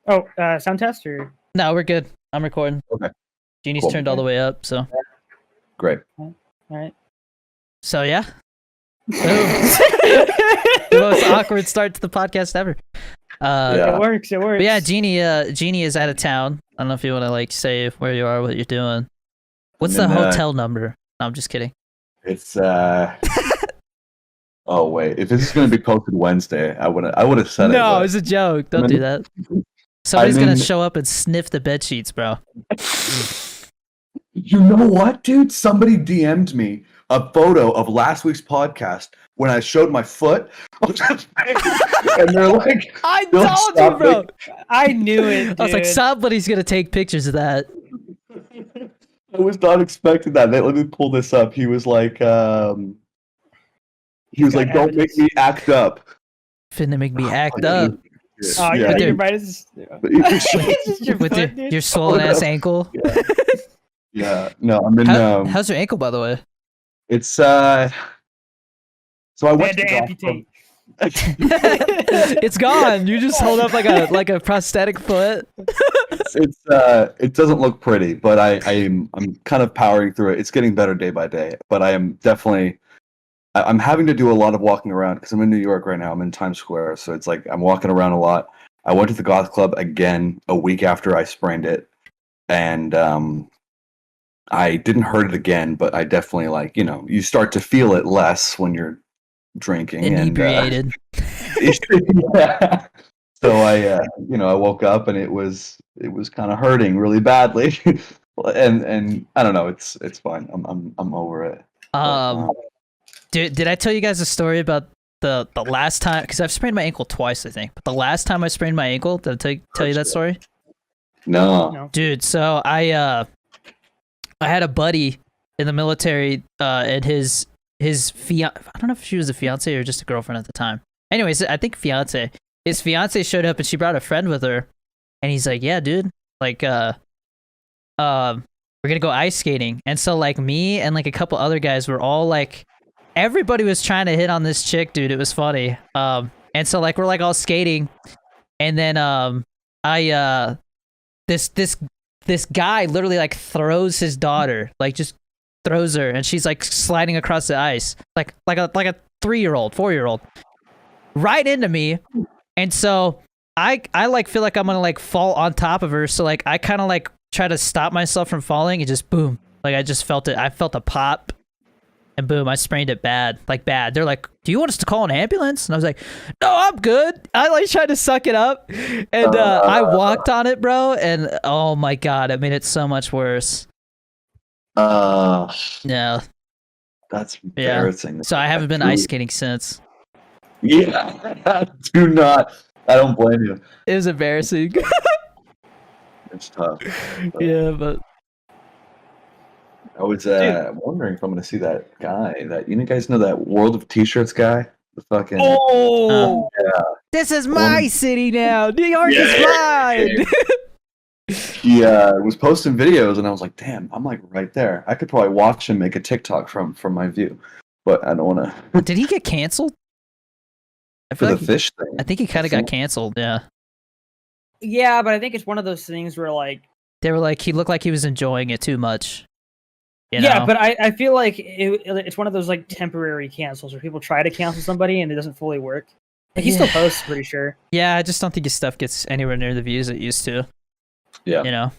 Oh, sound test or? No, we're good. I'm recording. Okay. Genie's Cool. turned all the way up, so. Great. All right. So yeah. The most awkward start to the podcast ever. Yeah. It works. It works. But yeah, Genie is out of town. I don't know if you want to like say where you are, what you're doing. What's the hotel number? No, I'm just kidding. It's oh wait, if this is going to be posted Wednesday, I would have said it. No, it's a joke. Don't do that. Somebody's gonna show up and sniff the bed sheets, bro. You know what, dude? Somebody DM'd me a photo of last week's podcast when I showed my foot, and they're like, I told you, bro. I knew it. Dude. I was like, somebody's gonna take pictures of that. I was not expecting that. Let me pull this up. He was like, don't make me act up. Finna make me act up. Oh, yeah. I think your it's just your With foot, your swollen ass ankle. Yeah. No, I'm in. How's your ankle, by the way? It's so I went to amputate. It's gone. You just hold up like a prosthetic foot. It doesn't look pretty, but I'm kind of powering through it. It's getting better day by day, but I am definitely I'm having to do a lot of walking around because I'm in New York right now. I'm in Times Square, so it's like I'm walking around a lot. I went to the goth club again a week after I sprained it, and I didn't hurt it again, but I definitely you start to feel it less when you're drinking inebriated. Yeah. So I woke up and it was kind of hurting really badly, and I don't know. It's fine. I'm over it. Did I tell you guys a story about the last time? Because I've sprained my ankle twice, I think. But the last time I sprained my ankle, did I tell you that story? No. Dude, so I had a buddy in the military, and his fiance. I don't know if she was a fiance or just a girlfriend at the time. Anyways, I think fiance. His fiance showed up and she brought a friend with her, and he's like, "Yeah, dude, like, we're gonna go ice skating." And so like me and like a couple other guys were all like. Everybody was trying to hit on this chick, dude. It was funny. And so like we're like all skating, and then this guy literally like throws his daughter, like just throws her, and she's like sliding across the ice, like a 3-year-old, 4-year-old, right into me. And so I like feel like I'm gonna like fall on top of her, so like I kind of like try to stop myself from falling, and just boom, like I just felt it. I felt a pop. And boom, I sprained it bad. They're like, "Do you want us to call an ambulance?" And I was like, "No, I'm good." I like tried to suck it up, and I walked on it, bro. And oh my god, it made it so much worse. Yeah, that's embarrassing. Yeah. So I haven't been ice skating since. Yeah, do not. I don't blame you. It was embarrassing. It's tough. Yeah, but. I was wondering if I'm going to see that guy. That you guys know that World of T-shirts guy. The fucking. Oh. Yeah. This is my city now. New York is mine. He was posting videos, and I was like, "Damn, I'm like right there. I could probably watch him make a TikTok from my view, but I don't want to." Did he get canceled? I For feel the fish thing. I think he kind of got canceled. Yeah. Yeah, but I think it's one of those things where like they were like he looked like he was enjoying it too much. You know? Yeah, but I feel like it's one of those like temporary cancels where people try to cancel somebody and it doesn't fully work. Like, he still posts, pretty sure. Yeah, I just don't think his stuff gets anywhere near the views it used to. Yeah. You know?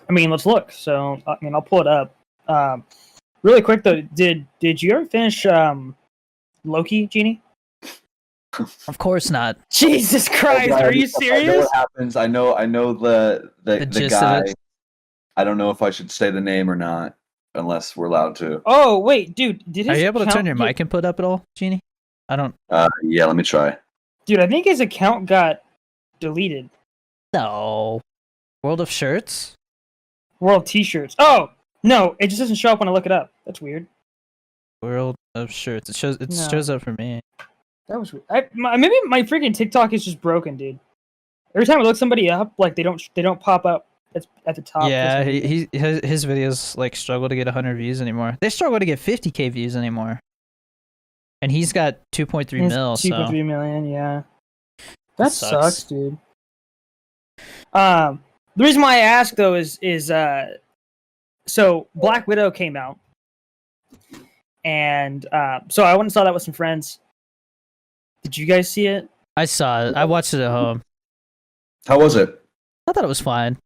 I mean, let's look. So, I mean, I'll pull it up. Really quick, though, did you ever finish Loki, Genie? Of course not. Jesus Christ, are you serious? I know what happens. I know the guy. I don't know if I should say the name or not. Unless we're allowed to. Oh wait, dude! Are you able to turn your mic input up at all, Genie? I don't. Yeah, let me try. Dude, I think his account got deleted. No. World of Shirts? World T-shirts. Oh no, it just doesn't show up when I look it up. That's weird. World of Shirts. It shows up for me. That was weird. Maybe my freaking TikTok is just broken, dude. Every time I look somebody up, like they don't pop up. It's at the top. Yeah, his videos like struggle to get 100 views anymore. They struggle to get 50K views anymore. And he's got 2.3 mil. 2.3 million, yeah. That sucks, dude. The reason why I ask though is so Black Widow came out, and so I went and saw that with some friends. Did you guys see it? I saw it. I watched it at home. How was it? I thought it was fine.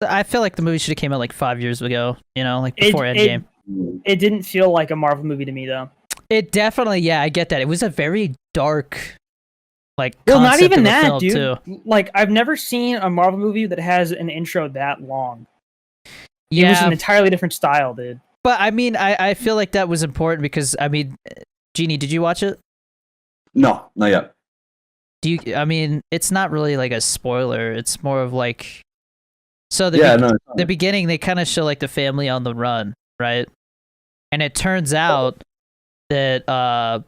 I feel like the movie should have came out like 5 years ago. You know, like before Endgame. It didn't feel like a Marvel movie to me though. It definitely, yeah, I get that. It was a very dark, like, well, not concept even of a that, film, dude. too. Like, I've never seen a Marvel movie that has an intro that long. Yeah, it was an entirely different style, dude. but I mean, I feel like that was important because I mean, Genie, did you watch it? No, not yet. Do you? I mean, it's not really like a spoiler. It's more of like, so the beginning they kind of show like the family on the run, right? And it turns out that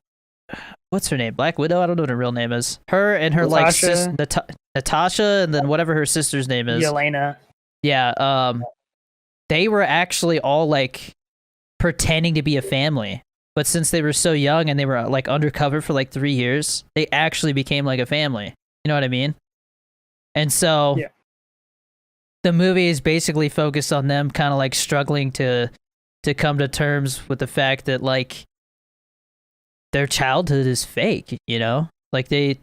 what's her name? Black Widow? I don't know what her real name is. Her and her Natasha. like Natasha, and then whatever her sister's name is. Yelena. Yeah. They were actually all like pretending to be a family, but since they were so young and they were like undercover for like 3 years, they actually became like a family. You know what I mean? And so yeah. The movie is basically focused on them kind of like struggling to come to terms with the fact that like their childhood is fake, you know? Like they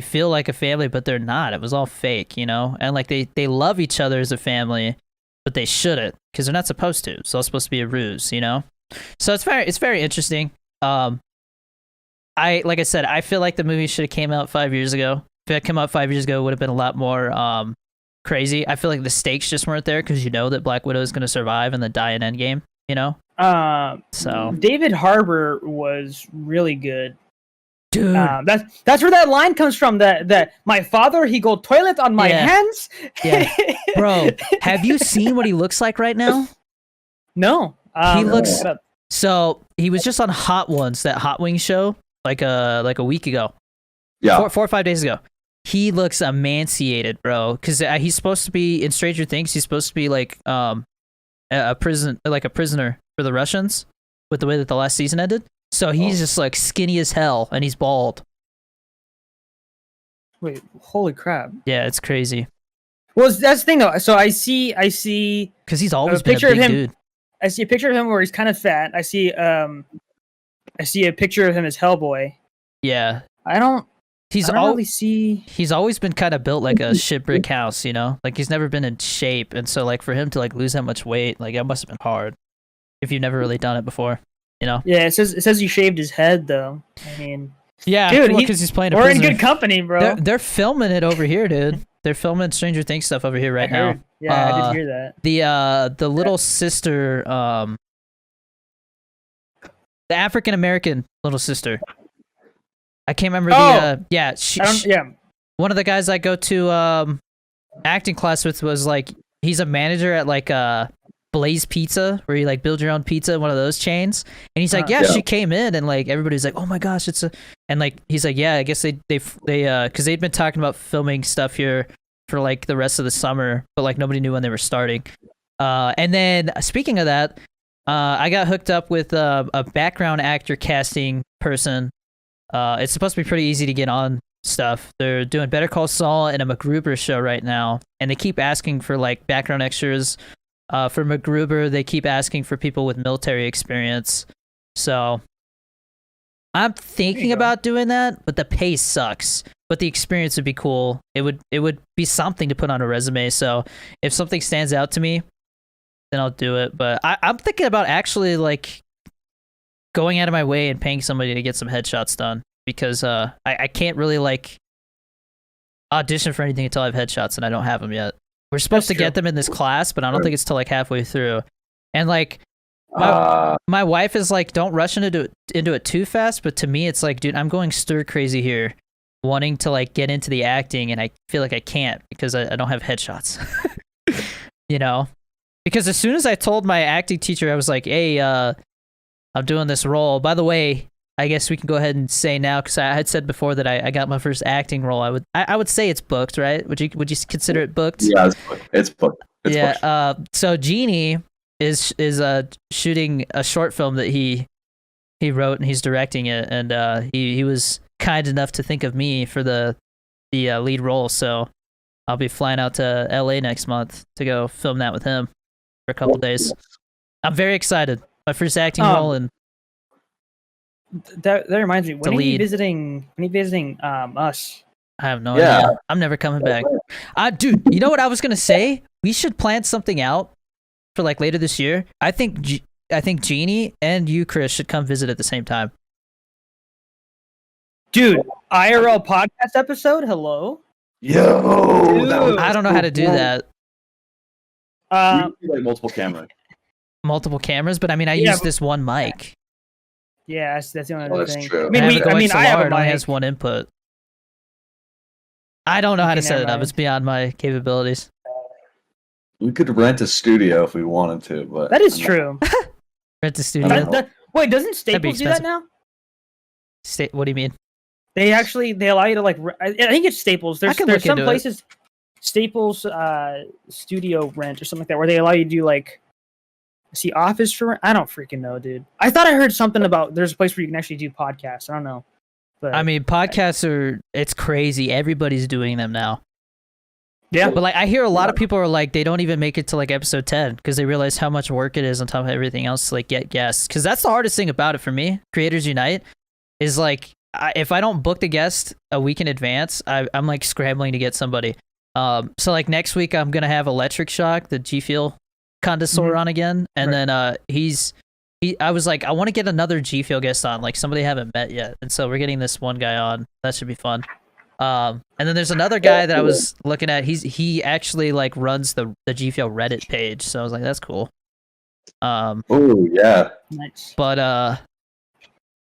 feel like a family, but they're not. It was all fake, you know? And like they love each other as a family, but they shouldn't because they're not supposed to. It's all supposed to be a ruse, you know? So it's very interesting. Like I said, I feel like the movie should have came out 5 years ago. If it came out 5 years ago, it would have been a lot more crazy. I feel like the stakes just weren't there because you know that Black Widow is going to survive and then die in Endgame, you know? So David Harbour was really good. Dude. That's where that line comes from. That my father, he go toilet on my hands. Yeah. Bro, have you seen what he looks like right now? No. He looks... So, he was just on Hot Ones, that Hot Wings show, like a week ago. Yeah. 4 or 5 days ago. He looks emaciated, bro. Because he's supposed to be, in Stranger Things, he's supposed to be like a prisoner for the Russians with the way that the last season ended. So he's just like skinny as hell and he's bald. Wait, holy crap. Yeah, it's crazy. Well, that's the thing though. So I see because he's always been a big dude. I see a picture of him where he's kind of fat. I see a picture of him as Hellboy. Yeah. I don't really see. He's always been kind of built like a shit brick house, you know? Like he's never been in shape, and so like for him to like lose that much weight, like it must have been hard if you've never really done it before, you know? Yeah, it says he shaved his head though. I mean, yeah, dude, because he's playing a we're prisoner. in good company, bro. They're filming it over here, dude. They're filming Stranger Things stuff over here right now. Yeah, I did hear that. The little sister, the African American little sister. I can't remember one of the guys I go to acting class with was like he's a manager at like Blaze Pizza, where you like build your own pizza, one of those chains. And he's like, she came in, and like everybody's like, oh my gosh, and like he's like, yeah, I guess they because they'd been talking about filming stuff here for like the rest of the summer, but like nobody knew when they were starting. And then speaking of that, I got hooked up with a background actor casting person. It's supposed to be pretty easy to get on stuff. They're doing Better Call Saul and a MacGruber show right now, and they keep asking for like background extras. For MacGruber, they keep asking for people with military experience. So I'm thinking about doing that, but the pay sucks. But the experience would be cool. It would be something to put on a resume. So if something stands out to me, then I'll do it. But I'm thinking about actually like going out of my way and paying somebody to get some headshots done, because I can't really like audition for anything until I have headshots, and I don't have them yet. We're supposed to get them in this class, but I don't think it's till like halfway through. And like my wife is like, don't rush into it too fast. But to me, it's like, dude, I'm going stir crazy here, wanting to like get into the acting, and I feel like I can't because I don't have headshots. You know, because as soon as I told my acting teacher, I was like, hey, I'm doing this role. By the way, I guess we can go ahead and say now, because I had said before that I got my first acting role. I would say it's booked, right? Would you consider it booked? Yeah, it's booked. It's booked. So Genie is shooting a short film that he wrote, and he's directing it, and he was kind enough to think of me for the lead role. So I'll be flying out to LA next month to go film that with him for a couple days. I'm very excited. My first acting role, and that reminds me. To When are you lead. visiting? When are you visiting us? I have no Yeah. idea. I'm never coming back. Dude, you know what I was gonna say? We should plan something out for like later this year. I think Genie and you, Chris, should come visit at the same time. Dude, IRL podcast episode. Hello. Yo, that was I don't know how to do that. We Uh, need, like multiple cameras. Multiple cameras, but I mean, I Yeah, use but- this one mic. yeah, that's the only Oh, other that's thing. true. I mean, I we, have I mean, I have it a only mic. has one input. I don't know how Okay, to set never it up. mind. It's beyond my capabilities. We could rent a studio if we wanted to, but That is I'm not- true. Rent the studio. That- Wait, doesn't That'd be Staples do that expensive. now? What do you mean? They allow you to like. I think it's Staples. There's can there's look some into it. places, Staples studio rent or something like that, where they allow you to do like, see office for rent. I don't freaking know, dude. I thought I heard something about there's a place where you can actually do podcasts. I don't know, but I mean, podcasts it's crazy. Everybody's doing them now. yeah, But like, I hear a lot of people are like, they don't even make it to like episode 10 because they realize how much work it is on top of everything else to like get guests. Because that's the hardest thing about it for me. Creators Unite is like, if I don't book the guest a week in advance, I'm like scrambling to get somebody. So like next week I'm gonna have Electric Shock, the G Fuel connoisseur Mhm. on again, and Right. then I was like, I want to get another G Fuel guest on, like somebody I haven't met yet, and so we're getting this one guy on. That should be fun. And then there's another guy that I was looking at. He actually like runs the G Fuel Reddit page, so I was like, that's cool. Oh yeah. nice. But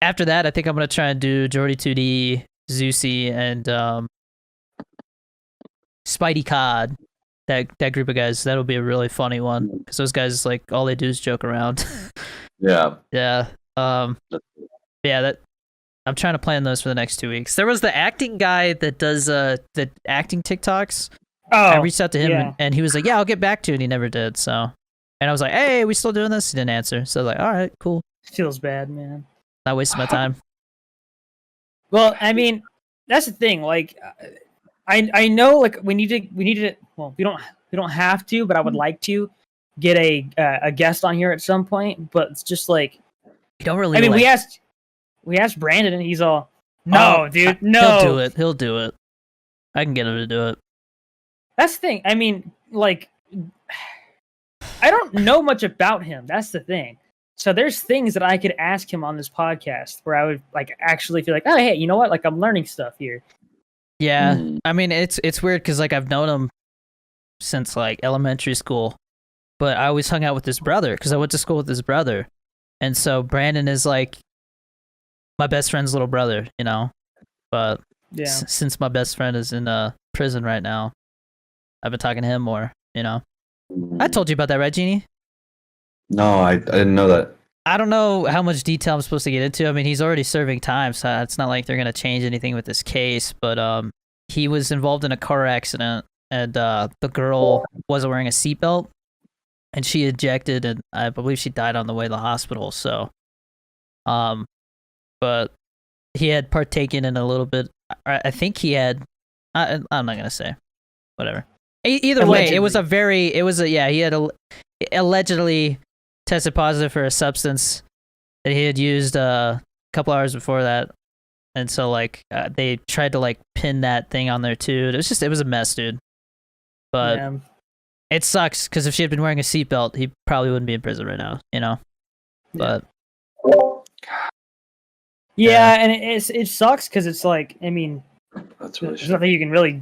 after that, I think I'm gonna try and do Jordy 2D, Zeusy, and Spidey Cod. That group of guys. That'll be a really funny one because those guys like all they do is joke around. Yeah. Yeah. Yeah. That I'm trying to plan those for the next 2 weeks. There was the acting guy that does the acting TikToks. Oh, I reached out to him yeah. and he was like, "Yeah, I'll get back to it." And he never did. So, and I was like, "Hey, we still doing this?" He didn't answer. So I was like, "All right, cool. Feels bad, man. Not wasting my time." Well, I mean, that's the thing. Like, I know, like we need to. Well, we don't have to, but I would like to get a guest on here at some point. But it's just like, You don't really. I mean, like, we asked Brandon, and he's all, no, dude, no. He'll do it. He'll do it. I can get him to do it. That's the thing. I mean, like, I don't know much about him. That's the thing. So there's things that I could ask him on this podcast where I would like actually feel like, oh, hey, you know what? Like, I'm learning stuff here. Yeah. Mm. I mean, it's weird because like I've known him since like elementary school, but I always hung out with his brother because I went to school with his brother, and so Brandon is like my best friend's little brother, you know. But Yeah. since my best friend is in prison right now, I've been talking to him more, you know. I told you about that, right, Genie? No, I didn't know that. I don't know how much detail I'm supposed to get into. I mean, he's already serving time, so it's not like they're gonna change anything with this case. But he was involved in a car accident, and the girl wasn't wearing a seatbelt, and she ejected, and I believe she died on the way to the hospital. So, but he had partaken in a little bit. I think he had. I'm not gonna say. Whatever. Either way, it was yeah. He had allegedly tested positive for a substance that he had used a couple hours before that, and so like they tried to like pin that thing on there too. It was a mess, dude. But Yeah. it sucks because if she had been wearing a seatbelt, he probably wouldn't be in prison right now, you know. Yeah. But Yeah, and it sucks because it's like, I mean, That's really there's nothing you can really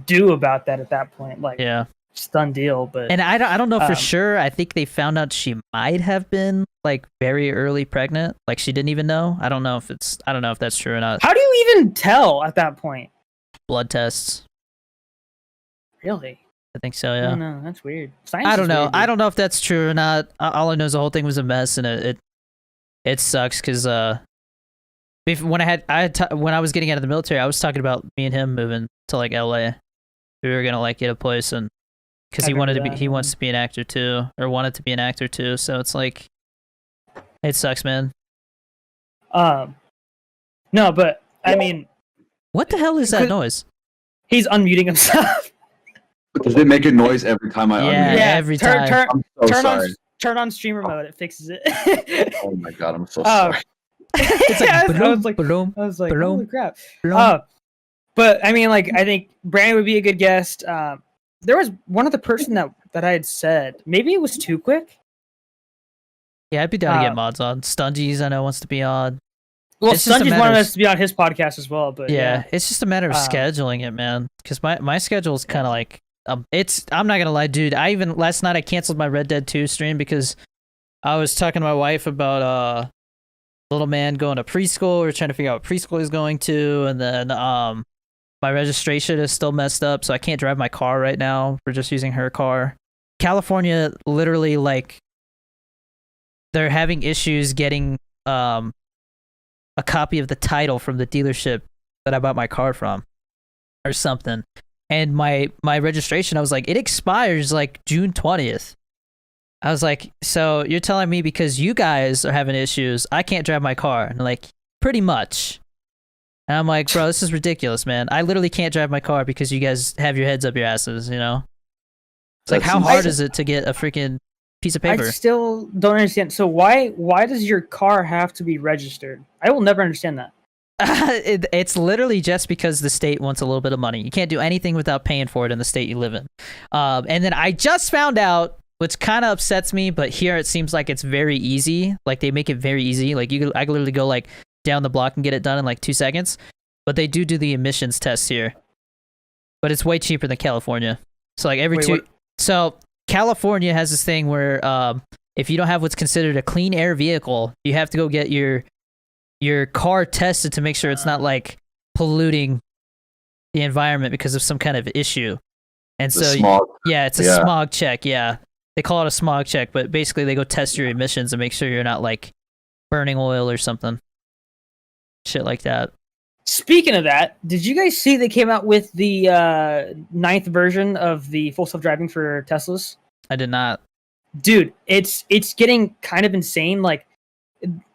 do about that at that point. Like, yeah, it's a done deal. But and I don't know for Um, sure. I think they found out she might have been like very early pregnant, like she didn't even know. I don't know if that's true or not. how do you even tell at that point? Blood tests. Really? I think so. I Yeah. don't know. That's weird. Science I is don't know. weird, I dude. don't know if that's true or not. All I know is the whole thing was a mess, and it sucks because when I was getting out of the military, I was talking about me and him moving to like LA. We were gonna like get a place, and because I he wanted to remember be that, he wants to be an actor too, or wanted to be an actor too. So it's like it sucks, man. No, but I mean, What the hell is that Could- noise? he's unmuting himself. Does it make a noise every time I Yeah. unmute? every time. I'm so turn sorry. turn on streamer mode. It fixes it. Oh my god, I'm so sorry. It's like, I bloom, was like, bloom, holy bloom, crap. bloom. But I mean, like, I think Brandon would be a good guest. There was one other person that I had said. Maybe it was too quick. Yeah, I'd be down to get mods on. Stungies, I know, wants to be on. Well, It's just a Stungies matter wanted of- us to be on his podcast as well. But Yeah, it's just a matter of Um, scheduling it, man. Because my schedule is kind of like, I'm not gonna lie, dude. Last night I canceled my Red Dead 2 stream because I was talking to my wife about little man going to preschool. We were trying to figure out what preschool he's going to, and then my registration is still messed up, so I can't drive my car right now. We're just using her car. California, literally, like, they're having issues getting a copy of the title from the dealership that I bought my car from, or something. And my registration, I was like, it expires like June 20th. I was like, so you're telling me because you guys are having issues, I can't drive my car? And they're like, pretty much. And I'm like, bro, this is ridiculous, man. I literally can't drive my car because you guys have your heads up your asses, you know? It's like, how hard is it to get a freaking piece of paper? I still don't understand. So why does your car have to be registered? I will never understand that. It's literally just because the state wants a little bit of money. You can't do anything without paying for it in the state you live in. And then I just found out, which kind of upsets me, but here it seems like it's very easy. Like, they make it very easy. Like, I could literally go like down the block and get it done in like 2 seconds. But they do the emissions tests here. But it's way cheaper than California. So like So California has this thing where if you don't have what's considered a clean air vehicle, you have to go get your car tested to make sure it's not like polluting the environment because of some kind of issue. And The so smog. yeah, it's a smog check. Yeah, they call it a smog check, but basically they go test your emissions and make sure you're not like burning oil or something, shit like that. Speaking of that, did you guys see they came out with the 9th version of the full self-driving for Teslas? I did not. Dude, it's getting kind of insane. Like,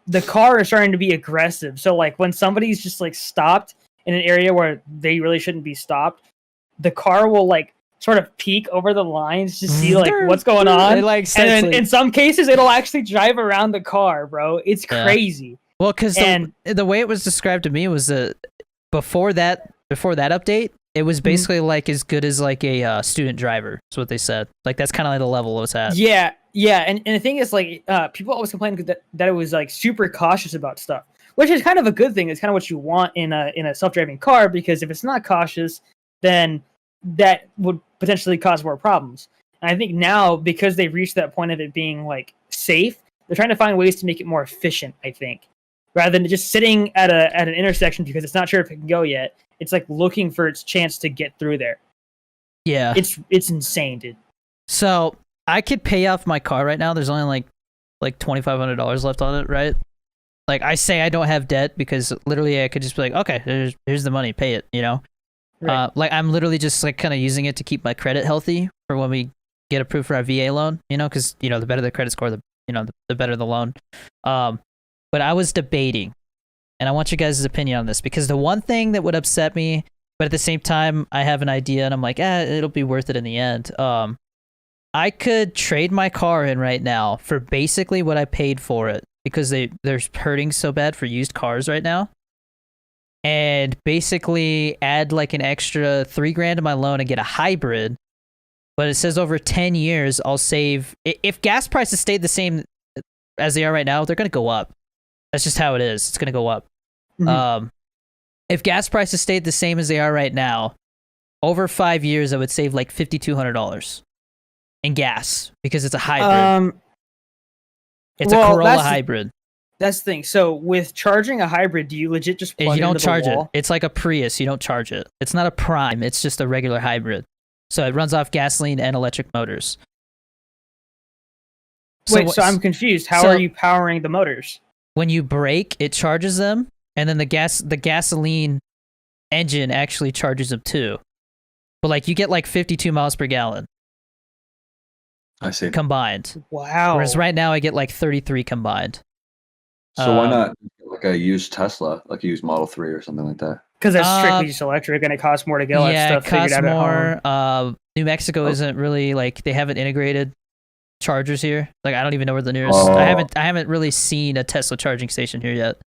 the car is starting to be aggressive. So like when somebody's just like stopped in an area where they really shouldn't be stopped, the car will like sort of peek over the lines to see like what's going on. Like, and then in some cases it'll actually drive around the car, bro. It's crazy. Well, because the way it was described to me was that before that update, it was basically like as good as like a student driver. That's what they said. Like, that's kind of like the level it was at. Yeah. And the thing is, like, people always complain that it was like super cautious about stuff, which is kind of a good thing. It's kind of what you want in a self-driving car, because if it's not cautious, then that would potentially cause more problems. And I think now, because they've reached that point of it being like safe, they're trying to find ways to make it more efficient, I think, rather than just sitting at an intersection because it's not sure if it can go yet. It's like looking for its chance to get through there. Yeah, it's insane, dude. So I could pay off my car right now. There's only like $2,500 left on it, right? Like, I say I don't have debt because literally I could just be like, okay, here's the money, pay it, you know? Right. Like, I'm literally just like kind of using it to keep my credit healthy for when we get approved for our VA loan, you know, because, you know, the better the credit score, the better the loan. But I was debating, and I want your guys' opinion on this, because the one thing that would upset me, but at the same time, I have an idea and I'm like, it'll be worth it in the end. I could trade my car in right now for basically what I paid for it, because they're hurting so bad for used cars right now, and basically add like an extra $3,000 to my loan and get a hybrid. But it says over 10 years, I'll save. If gas prices stayed the same as they are right now, they're going to go up. That's just how it is. It's going to go up. Mm-hmm. If gas prices stayed the same as they are right now, over 5 years, I would save like $5,200 in gas, because it's a hybrid. It's a Corolla hybrid. That's the thing. So with charging a hybrid, do you legit just plug you don't into charge the it. wall? It's like a Prius. You don't charge it. It's not a Prime. It's just a regular hybrid. So it runs off gasoline and electric motors. Wait, so I'm confused. How are you powering the motors? When you brake, it charges them, and then the gasoline engine actually charges them too. But like, you get like 52 miles per gallon. I see. Combined. Wow. Whereas right now I get like 33 combined. So why not like a used Tesla, like a used Model 3 or something like that? Because that's strictly just electric, and it costs more to get all that stuff figured out at home. New Mexico isn't really like they haven't integrated chargers here. Like I don't even know where the nearest. I haven't really seen a Tesla charging station here yet.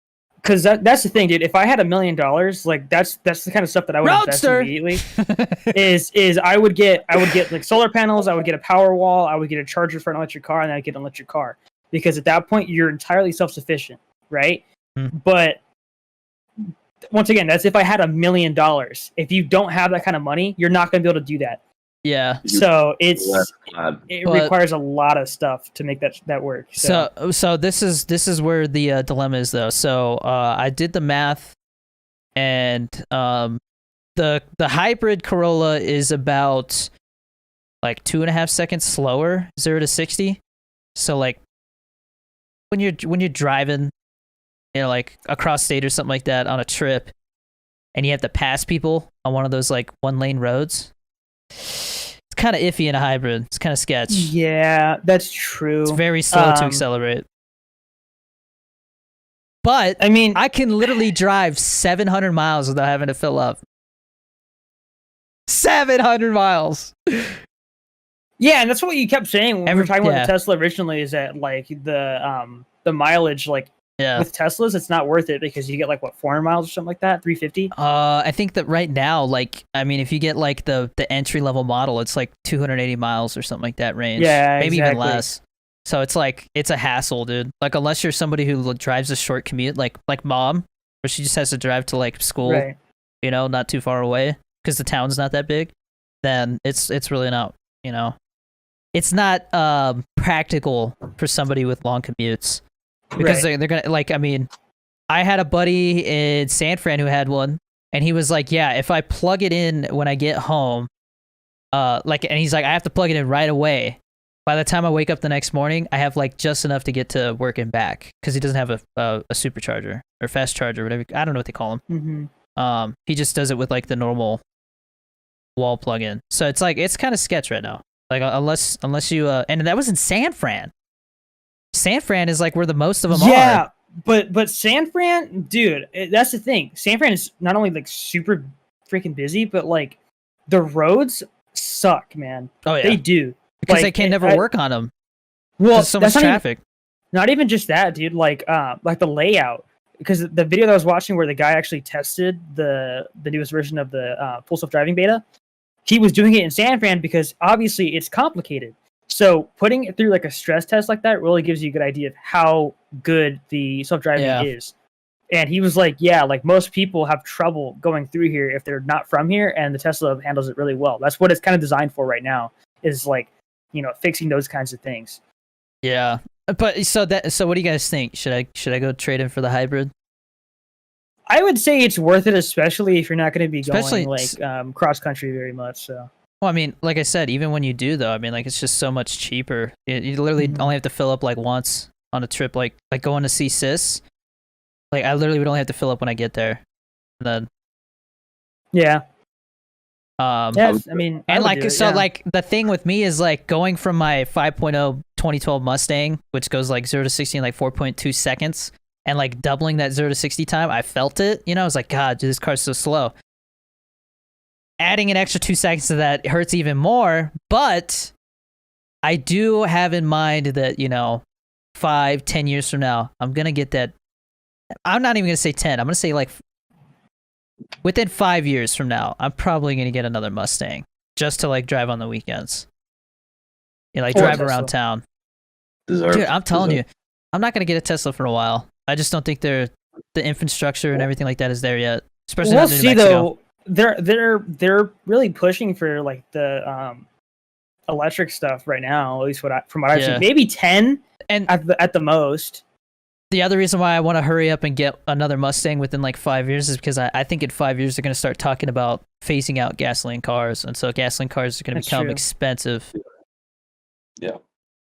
Because that's the thing, dude. If I had $1 million, like that's the kind of stuff that I would invest in immediately. is I would get like solar panels, I would get a power wall, I would get a charger for an electric car, and then I'd get an electric car. Because at that point you're entirely self-sufficient, right? But once again, that's if I had $1 million. If you don't have that kind of money, you're not going to be able to do that. Yeah. So it requires a lot of stuff to make that work. So this is where the dilemma is though. So I did the math, and the hybrid Corolla is about like 2.5 seconds slower, 0 to 60. So like when you're driving, you know, like across state or something like that on a trip, and you have to pass people on one of those like 1-lane roads. It's kind of iffy in a hybrid. It's kind of sketch. Yeah, that's true. It's very slow to accelerate. But I mean, I can literally drive 700 miles without having to fill up. 700 miles. Yeah, and that's what you kept saying when we were talking about the Tesla originally. Is that like the mileage, like with Teslas, it's not worth it because you get like what 400 miles or something like that, 350. I think that right now, like I mean, if you get like the entry level model, it's like 280 miles or something like that range. Yeah, maybe even less. So it's like it's a hassle, dude. Like unless you're somebody who drives a short commute, like mom, where she just has to drive to like school, right. You know, not too far away because the town's not that big. Then it's really not, you know, it's not practical for somebody with long commutes. Because they're gonna like. I mean, I had a buddy in San Fran who had one, and he was like, "Yeah, if I plug it in when I get home, like," and he's like, "I have to plug it in right away. By the time I wake up the next morning, I have like just enough to get to work and back because he doesn't have a supercharger or fast charger, whatever. I don't know what they call them. Mm-hmm. He just does it with like the normal wall plug-in. So it's like it's kind of sketch right now. Like unless you and that was in San Fran. San Fran is like where the most of them are. Yeah, but San Fran, dude, that's the thing. San Fran is not only like super freaking busy, but like the roads suck, man. Oh yeah, they do because like, they can never work on them. Well, there's so much traffic. Not even just that, dude. Like the layout. Because the video that I was watching where the guy actually tested the newest version of the full self-driving beta, he was doing it in San Fran because obviously it's complicated. So putting it through like a stress test like that really gives you a good idea of how good the self-driving is. And he was like, yeah, like most people have trouble going through here if they're not from here, and the Tesla handles it really well. That's what it's kind of designed for right now, is like, you know, fixing those kinds of things. Yeah. But so what do you guys think? Should I go trade in for the hybrid? I would say it's worth it, especially if you're not going to be going like cross country very much. So. Well, I mean, like I said, even when you do, though, I mean, like, it's just so much cheaper. You literally only have to fill up, like, once on a trip, like going to see Sis. Like, I literally would only have to fill up when I get there. And then... Yeah. Yes, I mean... And, like, like, the thing with me is, like, going from my 5.0 2012 Mustang, which goes, like, 0 to 60 in, like, 4.2 seconds, and, like, doubling that 0 to 60 time, I felt it. You know, I was like, God, dude, this car's so slow. Adding an extra 2 seconds to that hurts even more, but I do have in mind that, you know, 5-10 years from now, I'm going to get that. I'm not even going to say 10. I'm going to say like within 5 years from now, I'm probably going to get another Mustang just to like drive on the weekends. You know, like drive around town. Dude, I'm telling you, I'm not going to get a Tesla for a while. I just don't think the infrastructure and everything like that is there yet. Especially not in New Mexico. Though. They're really pushing for like the electric stuff right now, at least from what I've seen. Maybe 10 and at the most. The other reason why I want to hurry up and get another Mustang within like 5 years is because I think in 5 years they're going to start talking about phasing out gasoline cars, and so gasoline cars are going to become expensive. Yeah.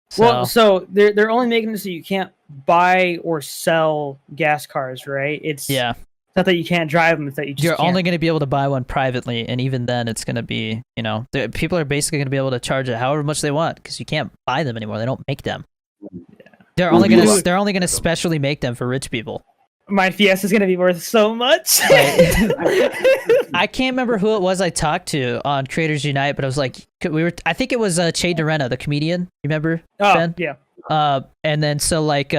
So they're only making it so you can't buy or sell gas cars, right? It's not that you can't drive them, it's that you're only going to be able to buy one privately, and even then it's going to be, you know, people are basically going to be able to charge it however much they want because you can't buy them anymore. They don't make them. Yeah. They're only going to specially make them for rich people. My Fiesta's gonna be worth so much. I can't remember who it was I talked to on Creators Unite, but I was like, I think it was Che Dorena, the comedian. You remember? Oh, Ben? yeah. And then so like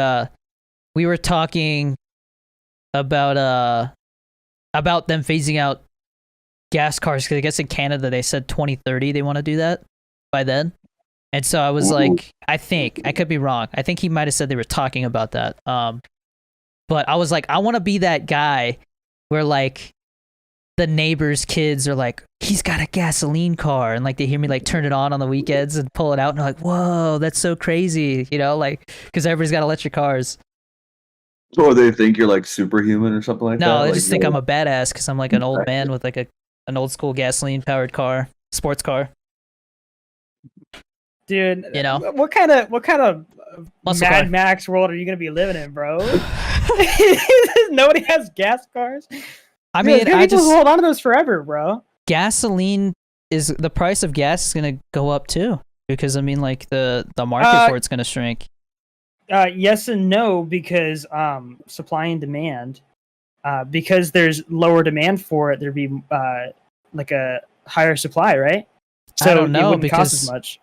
we were talking about them phasing out gas cars, because I guess in Canada they said 2030 they want to do that by then. And so I was like, I could be wrong. I think he might have said they were talking about that. But I was like, I want to be that guy where like the neighbors' kids are like, he's got a gasoline car, and like they hear me like turn it on the weekends and pull it out, and they're like, whoa, that's so crazy, you know, like because everybody's got electric cars. Or they think you're like superhuman or something like that. No, they like, just think I'm a badass because I'm like an old man with like an old school gasoline powered car, sports car. Dude, you know, what kind of Muscle Mad car. Max world are you gonna be living in, bro? Nobody has gas cars. I mean, Dude, I people just hold on to those forever, bro. gasoline is the price of gas is gonna go up too, because I mean, like the market for it's gonna shrink. Yes and no, because supply and demand. Because there's lower demand for it, there'd be like a higher supply, right? So I don't know, it wouldn't because cost as much.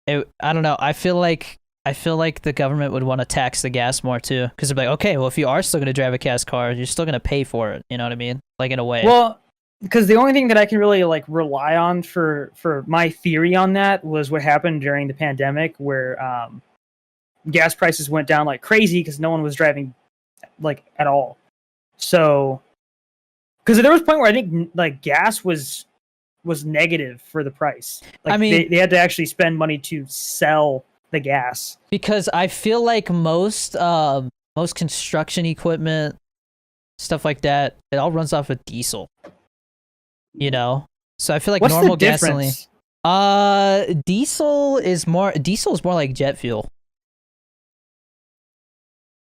I don't know. I feel like the government would want to tax the gas more too, because they're like, okay, well, if you are still going to drive a gas car, you're still going to pay for it. You know what I mean? Like in a way. Well, because the only thing that I can really like rely on for my theory on that was what happened during the pandemic, where gas prices went down like crazy because no one was driving like at all. So, because there was a point where I think like gas was negative for the price. Like, I mean, they had to actually spend money to sell the gas. Because I feel like most construction equipment, stuff like that, it all runs off of diesel. You know, so I feel like What's normal the gasoline. difference? Diesel is more like jet fuel.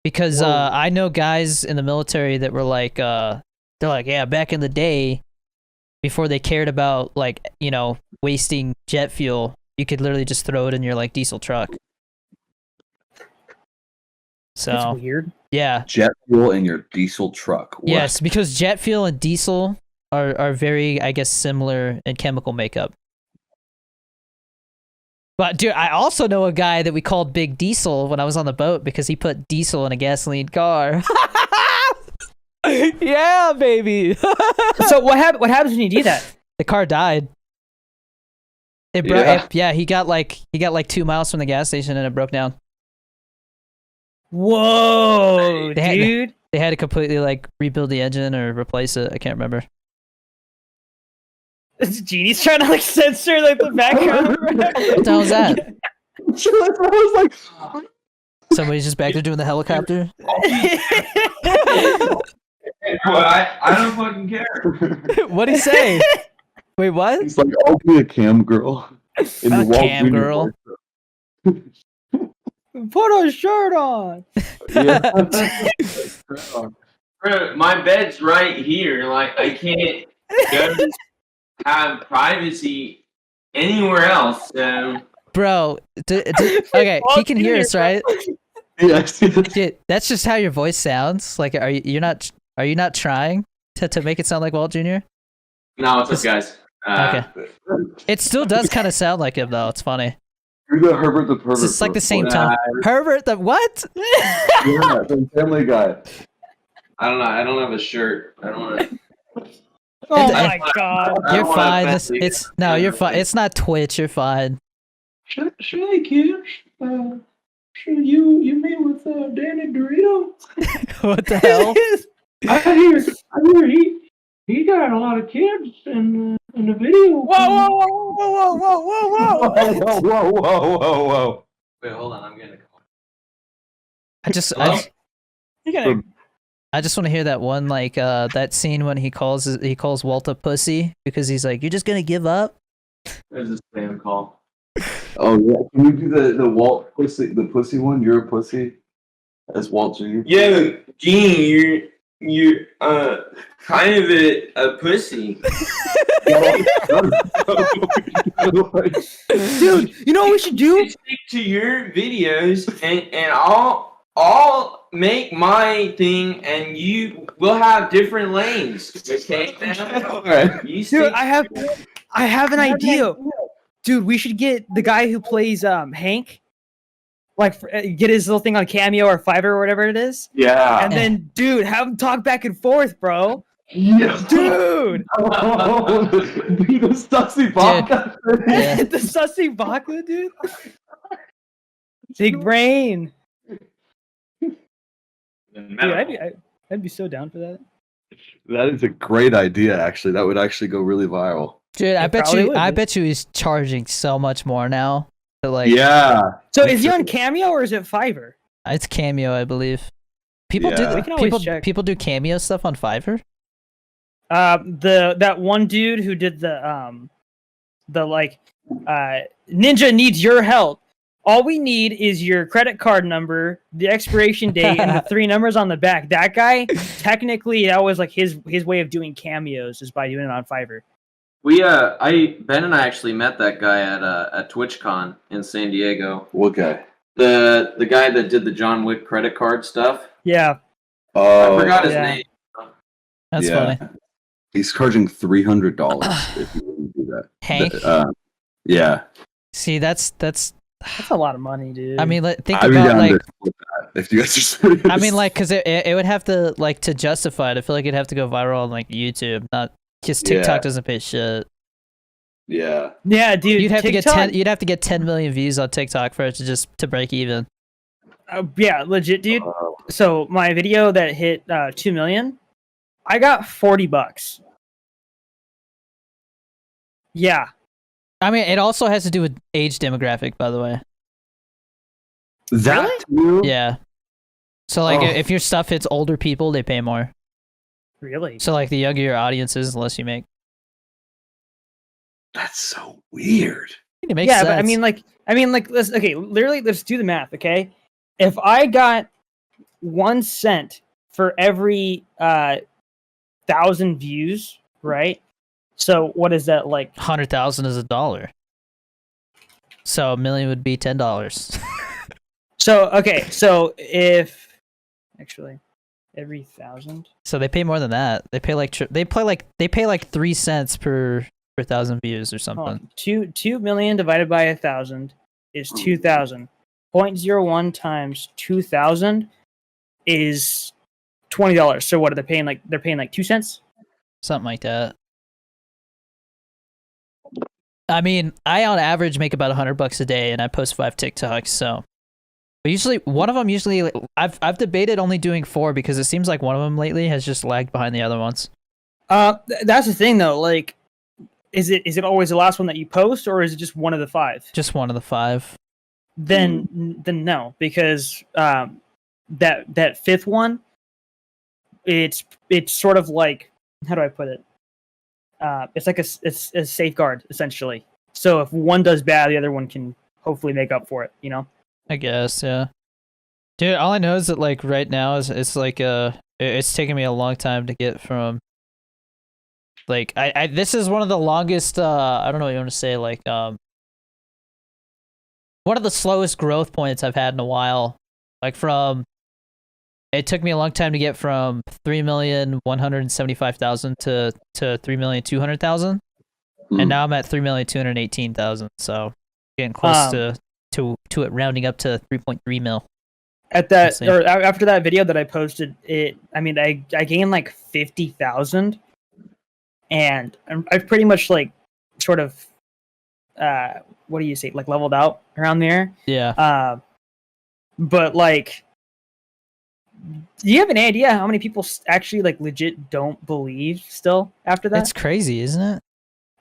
Because I know guys in the military that were like, they're like, yeah, back in the day, before they cared about like, you know, wasting jet fuel, you could literally just throw it in your like diesel truck. So That's weird. Yeah. Jet fuel in your diesel truck. What? Yes, because jet fuel and diesel are very, I guess, similar in chemical makeup. But dude, I also know a guy that we called Big Diesel when I was on the boat because he put diesel in a gasoline car. Yeah, baby. So what happens when you do that? The car died. It broke. Yeah, he got like 2 miles from the gas station and it broke down. Whoa, dude. They had to completely like rebuild the engine or replace it. I can't remember. Genie's trying to like censor like the background. What the hell was that? I was like, Somebody's just back there doing the helicopter. Well, I don't fucking care. What'd he say? Wait, what? it's like, I'll be a cam girl. In A the Walt cam Junior girl. Put a shirt on. Yeah. Bro, my bed's right here. Like, I can't go have privacy anywhere else. So, Bro, okay, he can hear us, right? Yes. Dude, that's just how your voice sounds. Like, are you not trying to make it sound like Walt Jr.? no, what's up, guys? Okay. It still does kind of sound like him, though. It's funny. You're the Herbert the Pervert. It's like the same voice. tone. Herbert the what? Yeah, the Family Guy. I don't know. I don't have a shirt. I don't want to. Oh my god. I You're don't wanna fine. offend you. You're fine. It's not Twitch. You're fine. Should I, kids? Should you meet with Danny Dorito? What the hell? I hear he got a lot of kids in the video. Whoa, whoa, whoa, whoa, whoa, whoa, whoa, whoa. Whoa. Wait, hold on. I'm gonna call. You gotta, I just want to hear that one like that scene when he calls Walt a pussy because he's like, you're just gonna give up. There's a spam call. Oh yeah, can you do the Walt pussy, the pussy one? You're a pussy, as Walt Jr. Yo, Gene, you're kind of a pussy. dude, you know what we should do? Stick to your videos and I'll make my thing, and you will have different lanes. Okay, man? All right. You Dude, stick- I have an idea. Dude, we should get the guy who plays Hank, like get his little thing on Cameo or Fiverr or whatever it is, Yeah. and then dude, have him talk back and forth, bro. Yeah. Dude, Be the Stussy Baka. Yeah. the Sussy Baku, dude. Big brain. Dude, I'd be so down for that. That is a great idea. Actually, that would actually go really viral. Dude, I It bet probably you. would I be. bet you he's charging so much more now. To like, Yeah. So is he on Cameo or is it Fiverr? it's Cameo, I believe. People Yeah. We do can always people check. people do Cameo stuff on Fiverr. That one dude who did the Ninja needs your help. All we need is your credit card number, the expiration date, and the 3 numbers on the back. That guy, technically, that was like his way of doing cameos is by doing it on Fiverr. Ben and I actually met that guy at TwitchCon in San Diego. What guy? The guy that did the John Wick credit card stuff. Yeah, Oh, I forgot his yeah. name. That's funny. He's charging $300 if you wouldn't do that. Hank. Yeah. See, that's. that's a lot of money, dude. I mean, think I'd be about down like. to split that if you guys are serious. I mean, like, cause it would have to like to justify it. I feel like it'd have to go viral on like YouTube, not because TikTok Yeah. doesn't pay shit. Yeah. yeah, dude, You'd have TikTok, to get 10. You'd have to get 10 million views on TikTok for it to break even. yeah, legit, dude. So my video that hit 2 million, I got $40. Yeah, I mean, it also has to do with age demographic, by the way. That too? Yeah. So like, Oh. if your stuff hits older people, they pay more. really. So like, the younger your audience is, the less you make. That's so weird. It makes Yeah, sense. but I mean, like, let's do the math, okay? If I got 1 cent for every 1,000 views, right? So what is that like? 100,000 is $1. So a million would be $10. So okay, so if actually every 1,000, So they pay more than that. They pay like they pay like 3 cents per 1,000 views or hold something. on. 2 million divided by 1,000 is 2,000. 0.01 times 2,000 is $20. So what are they paying? Like they're paying like 2 cents. Something like that. I mean, I on average make about $100 a day, and I post 5 TikToks. So, but usually one of them I've debated only doing 4 because it seems like one of them lately has just lagged behind the other ones. That's the thing though. Like, is it always the last one that you post, or is it just one of the 5? Just one of the 5. Then no, because that 5th one, it's sort of like, how do I put it? It's like it's a safeguard essentially. So if one does bad, the other one can hopefully make up for it. You know? I guess, yeah. Dude, all I know is that like right now is it's like it's taken me a long time to get from like I this is one of the longest I don't know what you want to say, like one of the slowest growth points I've had in a while. Like it took me a long time to get from 3,175,000 to 3,200,000, and now I'm at 3,218,000. So getting close to it rounding up to 3.3 mil. At that Insane. or after that video that I posted, I mean, I gained like 50,000, and I've pretty much like sort of what do you say, like leveled out around there. Yeah. But like, do you have an idea how many people actually like legit don't believe still after that? It's crazy, isn't it?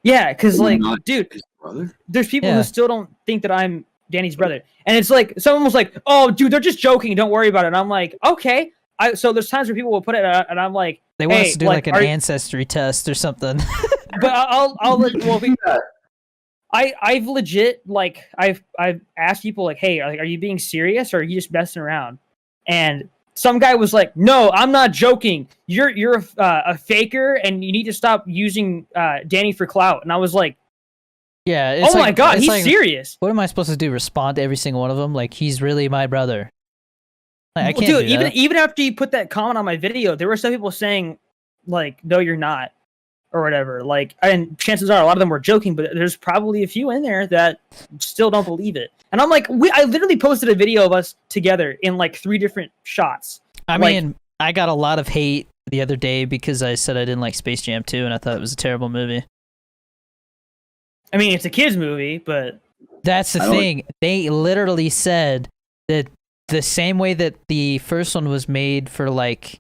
Yeah, because like, Not dude, his brother? there's people Yeah. who still don't think that I'm Danny's brother, and it's like someone was like, "Oh, dude, they're just joking. Don't worry about it." And I'm like, "Okay." So there's times where people will put it, and I'm like, They want Hey, us to do like, like, are an you- ancestry test or something. "But I'll let well, I've legit like I've asked people like, "Hey, are you being serious or are you just messing around?" And some guy was like, "No, I'm not joking. You're a faker, and you need to stop using Danny for clout." And I was like, Yeah. It's "Oh my like, god, it's he's like, serious." What am I supposed to do? Respond to every single one of them? Like, he's really my brother. Like, I can't Dude, do that. even after you put that comment on my video, there were some people saying, like, no, you're not, or whatever. Like, and chances are a lot of them were joking, but there's probably a few in there that still don't believe it. And I'm like, I literally posted a video of us together in like 3 different shots. I like, mean, I got a lot of hate the other day because I said I didn't like Space Jam 2 and I thought it was a terrible movie. I mean, it's a kids movie, but that's the thing. They literally said that the same way that the first one was made for like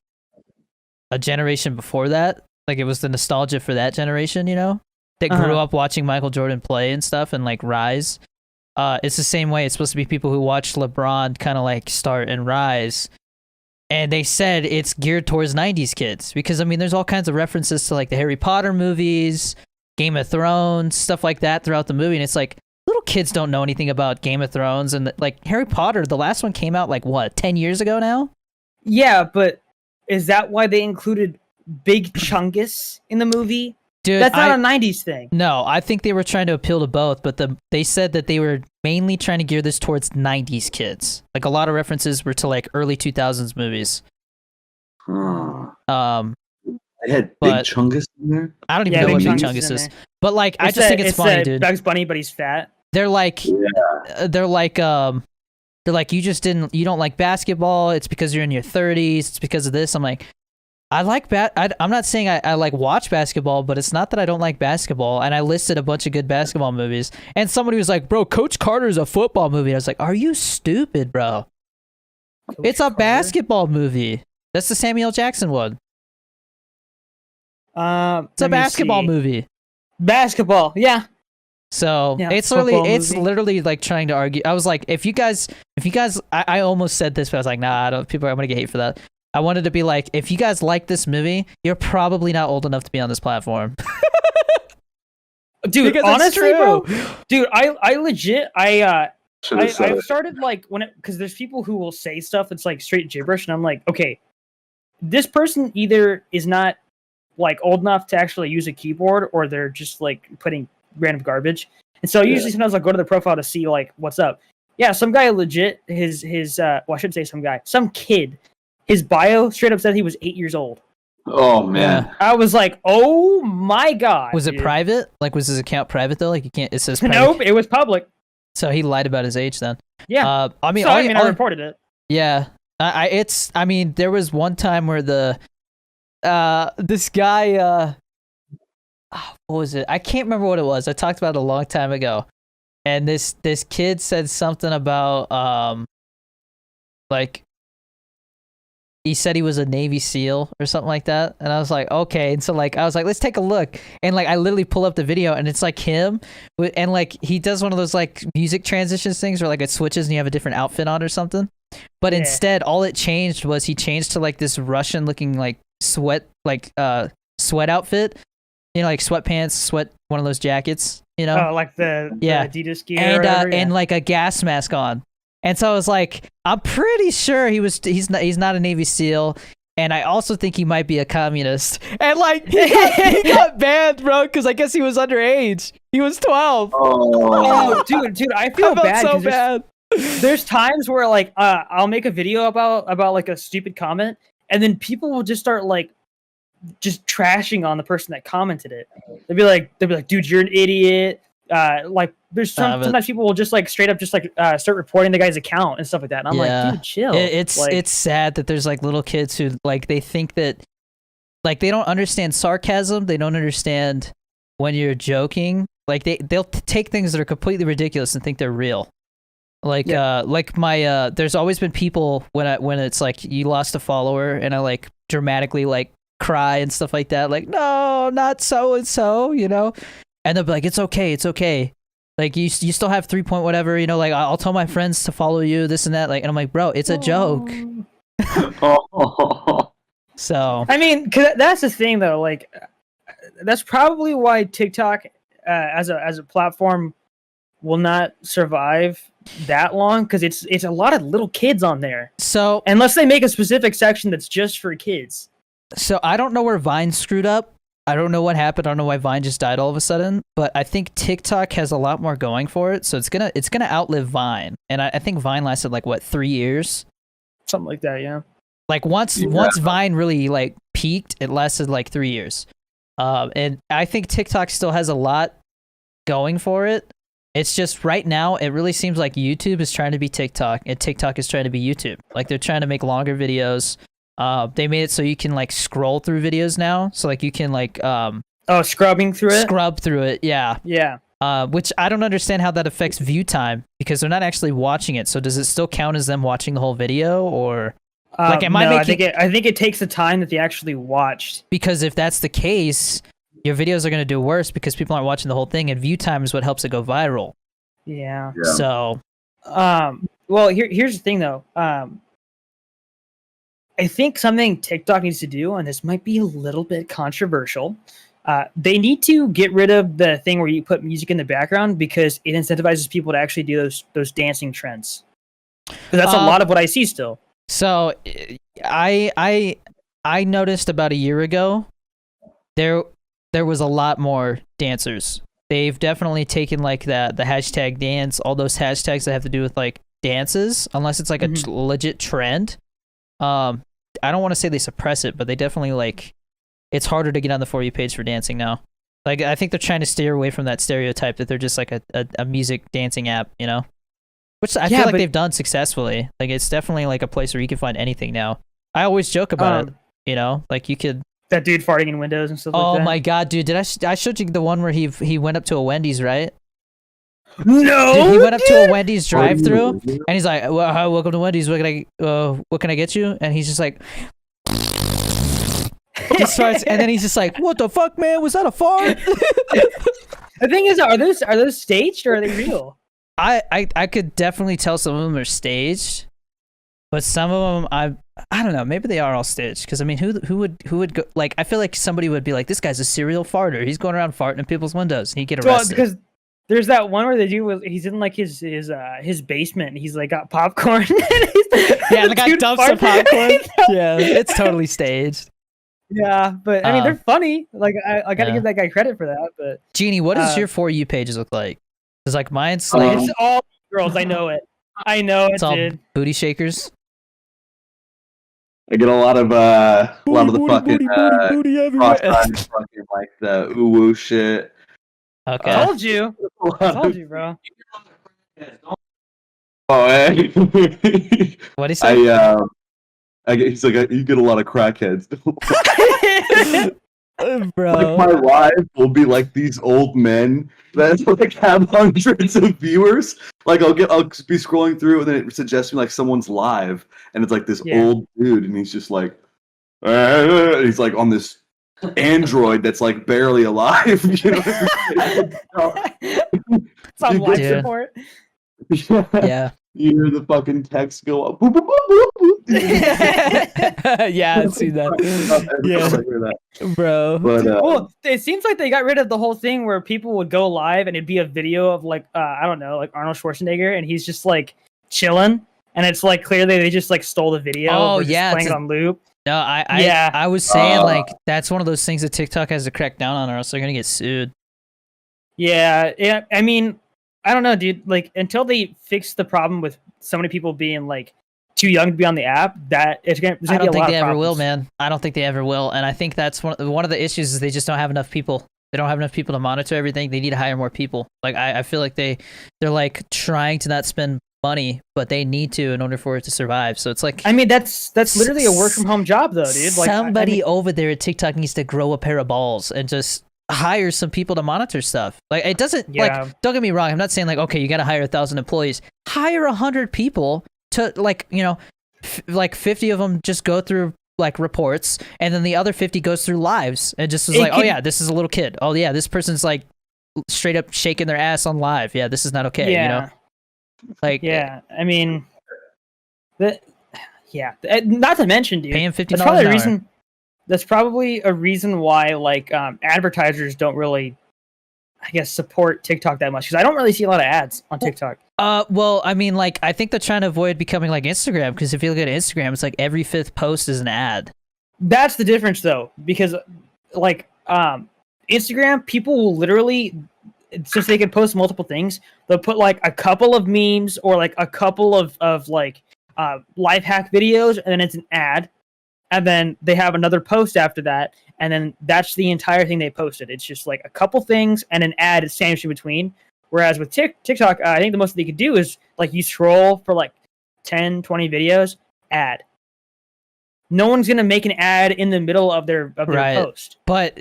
a generation before that, like it was the nostalgia for that generation, you know, that grew up watching Michael Jordan play and stuff and like rise. It's the same way. It's supposed to be people who watched LeBron kind of like start and rise. And they said it's geared towards 90s kids because, I mean, there's all kinds of references to like the Harry Potter movies, Game of Thrones, stuff like that throughout the movie. And it's like, little kids don't know anything about Game of Thrones. And like Harry Potter, the last one came out like what, 10 years ago now? Yeah, but is that why they included Big Chungus in the movie? Dude, that's not a 90s thing. No, I think they were trying to appeal to both, but they said that they were mainly trying to gear this towards 90s kids. Like a lot of references were to like early 2000s movies. They had Big Chungus in there? I don't even know what Big Chungus is. But like, I just think it's funny, dude. Bugs Bunny, but he's fat. They're like, you don't like basketball. It's because you're in your 30s. It's because of this. I'm like, I'm not saying I like watch basketball, but it's not that I don't like basketball. And I listed a bunch of good basketball movies. And somebody was like, bro, Coach Carter's a football movie. I was like, are you stupid, bro? It's a basketball movie. That's the Samuel Jackson one. It's a basketball movie. Basketball, yeah. So yeah, it's literally like trying to argue. I was like, if you guys, I almost said this, but I was like, nah, I'm gonna get hate for that. I wanted to be like, if you guys like this movie, you're probably not old enough to be on this platform. Dude, honestly, bro, dude, I legit, I've started like because there's people who will say stuff that's like straight gibberish, and I'm like, okay, this person either is not like old enough to actually use a keyboard, or they're just like putting random garbage. And so usually sometimes I'll go to the profile to see like what's up. Yeah, some guy legit, his well, I shouldn't say some guy, some kid. His bio straight up said he was 8 years old. Oh man! I was like, "Oh my god!" Was it private? Like, was his account private though? Like, you can't. It says private. Nope, it was public. So he lied about his age then. Yeah. I mean, I reported it. Yeah. I mean, there was one time where this guy. What was it? I can't remember what it was. I talked about it a long time ago, and this kid said something about like. He said he was a Navy SEAL or something like that. And I was like, okay. And so like, I was like, let's take a look. And like, I literally pull up the video and it's like him. And like, he does one of those like music transitions things where like it switches and you have a different outfit on or something. But instead, all it changed was he changed to like this Russian looking like sweat outfit. You know, like sweatpants, one of those jackets, you know? Oh, like the Adidas gear. And like a gas mask on. And so I was like, I'm pretty sure he's not a Navy SEAL, and I also think he might be a communist. And like he got banned, bro, because I guess he was underage. He was 12. Oh, dude, I feel bad. So bad. There's times where like I'll make a video about like a stupid comment, and then people will just start like just trashing on the person that commented it. They'll be like, dude, you're an idiot. Like there's sometimes people will just like straight up just like start reporting the guy's account and stuff like that, and I'm like, dude, chill. It's sad that there's like little kids who like they think that like they don't understand sarcasm, they don't understand when you're joking, like they'll take things that are completely ridiculous and think they're real. Like like my there's always been people when it's like you lost a follower and I like dramatically like cry and stuff like that, like no, not so and so, you know. And they'll be like, it's okay. Like, you still have 3 point whatever, you know, like, I'll tell my friends to follow you, this and that. Like, and I'm like, bro, it's a joke. So. I mean, 'cause that's the thing, though. Like, that's probably why TikTok as a platform will not survive that long, because it's a lot of little kids on there. So. Unless they make a specific section that's just for kids. So, I don't know where Vine screwed up. I don't know what happened. I don't know why Vine just died all of a sudden, but I think TikTok has a lot more going for it. So it's gonna outlive Vine, and I think Vine lasted like what 3 years. something like that. Yeah. Like once Vine really like peaked, it lasted like 3 years. And I think TikTok still has a lot going for it. It's just right now, it really seems like YouTube is trying to be TikTok, and TikTok is trying to be YouTube. Like they're trying to make longer videos. They made it so you can like scroll through videos now. So like you can like scrubbing through it. Scrub through it, yeah. Yeah. Which I don't understand how that affects view time because they're not actually watching it. So does it still count as them watching the whole video, or like am I making? I think it takes the time that they actually watched. Because if that's the case, your videos are going to do worse because people aren't watching the whole thing, and view time is what helps it go viral. Yeah. So, well, here's the thing though. I think something TikTok needs to do, and this might be a little bit controversial. They need to get rid of the thing where you put music in the background because it incentivizes people to actually do those dancing trends. Because that's a lot of what I see still. So, I noticed about a year ago there was a lot more dancers. They've definitely taken like the hashtag dance, all those hashtags that have to do with like dances, unless it's like a legit trend. I don't want to say they suppress it, but they definitely like it's harder to get on the For You page for dancing now. Like I think they're trying to steer away from that stereotype that they're just like a music dancing app, you know? Which I feel like they've done successfully. Like it's definitely like a place where you can find anything now. I always joke about it, you know? Like you could that dude farting in windows and stuff like that. Oh my god, dude! Did I showed you the one where he went up to a Wendy's, right? No, dude, he went up to a Wendy's drive-through, and he's like, well, hi, "Welcome to Wendy's. What can I get you?" And he's just like, he starts, and then he's just like, "What the fuck, man? Was that a fart?" The thing is, are those staged or are they real? I could definitely tell some of them are staged, but some of them I don't know. Maybe they are all staged. Because I mean, who would go? Like, I feel like somebody would be like, "This guy's a serial farter. He's going around farting in people's windows, and he get arrested." Well, because there's that one where the dude he's in like his basement. And he's like got popcorn. Yeah, the guy dumps the popcorn. Yeah, it's totally staged. Yeah, but I mean, they're funny. Like I gotta give that guy credit for that. But Genie, what does your For You pages look like? Because like mine's like it's all girls. I know it. It's all booty shakers. I get a lot of the fucking like the ooh woo shit. Okay. I told you, bro. Oh, hey. What do you say? He's like, you get a lot of crackheads. Bro, like my live will be like these old men that like have hundreds of viewers. Like I'll be scrolling through and then it suggests me like someone's live and it's like this old dude and he's just like he's like on this android that's like barely alive. You know it's on life support. Yeah. You hear the fucking text go up. Boop, boop, boop, boop. Yeah, I see that. Yeah, bro. But, well, it seems like they got rid of the whole thing where people would go live and it'd be a video of like I don't know, like Arnold Schwarzenegger, and he's just like chilling, and it's like clearly they just like stole the video. Oh yeah, playing it on loop. No, I was saying like that's one of those things that TikTok has to crack down on, or else they're gonna get sued. Yeah. I mean, I don't know, dude. Like until they fix the problem with so many people being like too young to be on the app, that it's gonna. I don't think they ever will, man. I don't think they ever will, and I think that's one of the issues is they just don't have enough people. They don't have enough people to monitor everything. They need to hire more people. Like I feel like they're like trying to not spend money, but they need to in order for it to survive. So it's like, I mean, that's literally a work from home job, though, dude. Like somebody over there at TikTok needs to grow a pair of balls and just hire some people to monitor stuff. Like it doesn't like, don't get me wrong, I'm not saying like, okay, you got to hire 1,000 employees. Hire 100 people to like, you know, like 50 of them just go through like reports, and then the other 50 goes through lives and just is like, oh yeah, this is a little kid. Oh yeah, this person's like straight up shaking their ass on live. Yeah, this is not okay. You know, like I mean, not to mention, dude, paying $50 that's probably an a reason. hour. That's probably a reason why like advertisers don't really, I guess, support TikTok that much, because I don't really see a lot of ads on TikTok. Well, I mean, like, I think they're trying to avoid becoming like Instagram, because if you look at Instagram, it's like every 5th post is an ad. That's the difference, though, because like Instagram, people will literally, since they can post multiple things, they'll put like a couple of memes or like a couple of like life hack videos, and then it's an ad, and then they have another post after that, and then that's the entire thing they posted. It's just like a couple things and an ad sandwiched in between. Whereas with TikTok, I think the most they could do is like you scroll for like 10, 20 videos, ad. No one's gonna make an ad in the middle of their post. But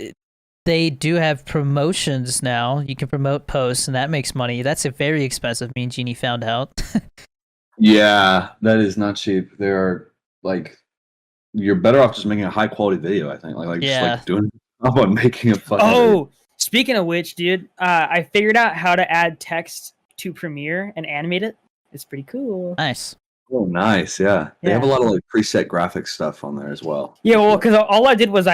they do have promotions now. You can promote posts, and that makes money. That's a very expensive. Me and Genie found out. Yeah, that is not cheap. There are like, you're better off just making a high quality video. I think just like doing about making a fucking. Oh, speaking of which, dude, I figured out how to add text to Premiere and animate it. It's pretty cool. Nice. Oh, nice. Yeah. They have a lot of like preset graphic stuff on there as well. Yeah, well, because all I did was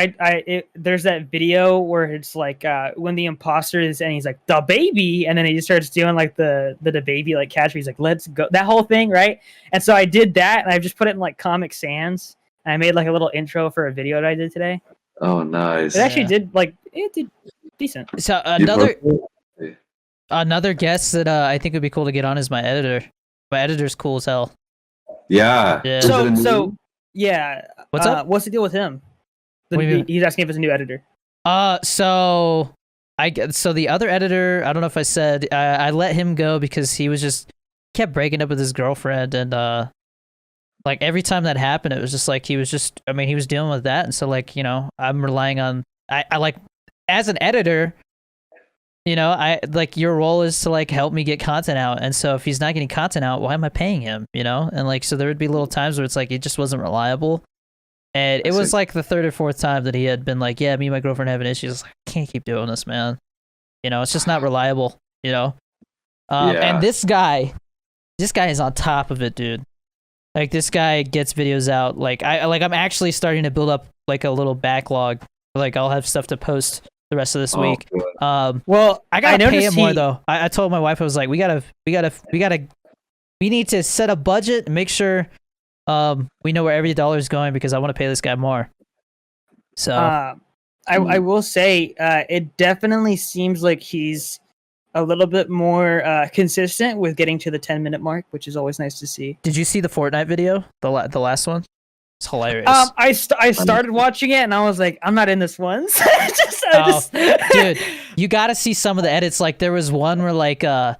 there's that video where it's like when the imposter is and he's like the baby, and then he just starts doing like the baby like catch. He's like, let's go, that whole thing, right? And so I did that, and I just put it in like Comic Sans, and I made like a little intro for a video that I did today. Oh, nice. It actually did decent. So another guest that I think would be cool to get on is my editor. My editor's cool as hell. Yeah. So yeah. What's up? What's the deal with him? He's asking if it's a new editor. So the other editor, I don't know if I said, I let him go because he kept breaking up with his girlfriend, and like every time that happened, it was just like he was dealing with that, and so like, you know, I'm relying on I like, as an editor, you know, I like, your role is to like help me get content out, and so if he's not getting content out, why am I paying him? You know, and like, so there would be little times where it's like it just wasn't reliable, and it was like the third or fourth time that he had been like, yeah, me and my girlfriend having issues. Like, I can't keep doing this, man. You know, it's just not reliable. You know, and this guy is on top of it, dude. Like, this guy gets videos out. Like, I'm actually starting to build up like a little backlog. Like, I'll have stuff to post the rest of this week. Well, I gotta pay him more though. I told my wife, I was like, we need to set a budget and make sure we know where every dollar is going, because I want to pay this guy more. So I will say it definitely seems like he's a little bit more consistent with getting to the 10-minute mark, which is always nice to see. Did you see the Fortnite video? The last one? It's hilarious. I started watching it and I was like, I'm not in this one. Dude, you gotta see some of the edits. Like, there was one where like I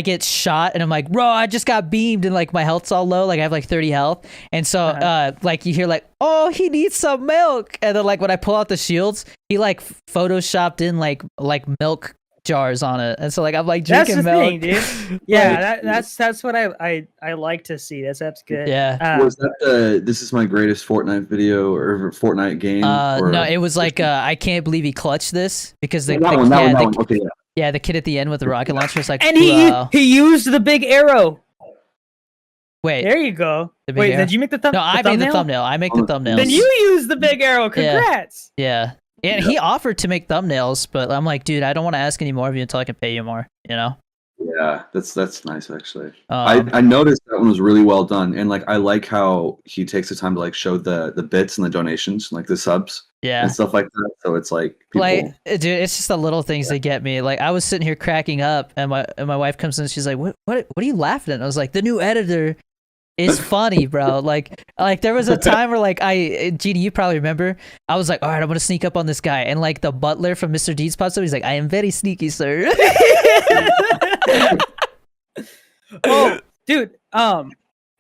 get shot and I'm like, bro, I just got beamed and like my health's all low. Like, I have like 30 health. And so like you hear like, oh, he needs some milk. And then like when I pull out the shields, he like photoshopped in like milk jars on it, and so like I'm like drinking milk. Thing, dude. Yeah, that's what I like to see. That's good. Yeah. Was that this is my greatest Fortnite video or Fortnite game? No, it was like I can't believe he clutched this, because the the kid at the end with the rocket launcher is like, and he used the big arrow. Wait, there you go. Wait, arrow? Did you make the thumbnail? No, I made the thumbnail. I make the thumbnails. Then you use the big arrow. Congrats. Yeah. And he offered to make thumbnails, but I'm like, dude, I don't want to ask any more of you until I can pay you more, you know? Yeah, that's nice, actually. I noticed that one was really well done, and like I like how he takes the time to like show the bits and the donations, like the subs, and stuff like that. So it's like people... like, dude, it's just the little things that get me. Like, I was sitting here cracking up, and my wife comes in, and she's like, what are you laughing at? And I was like, the new editor is funny, bro. Like there was a time where like Genie, you probably remember, I was like, all right, I'm gonna sneak up on this guy, and like the butler from Mr. Deeds pops up. He's like, I am very sneaky, sir. Oh, dude. I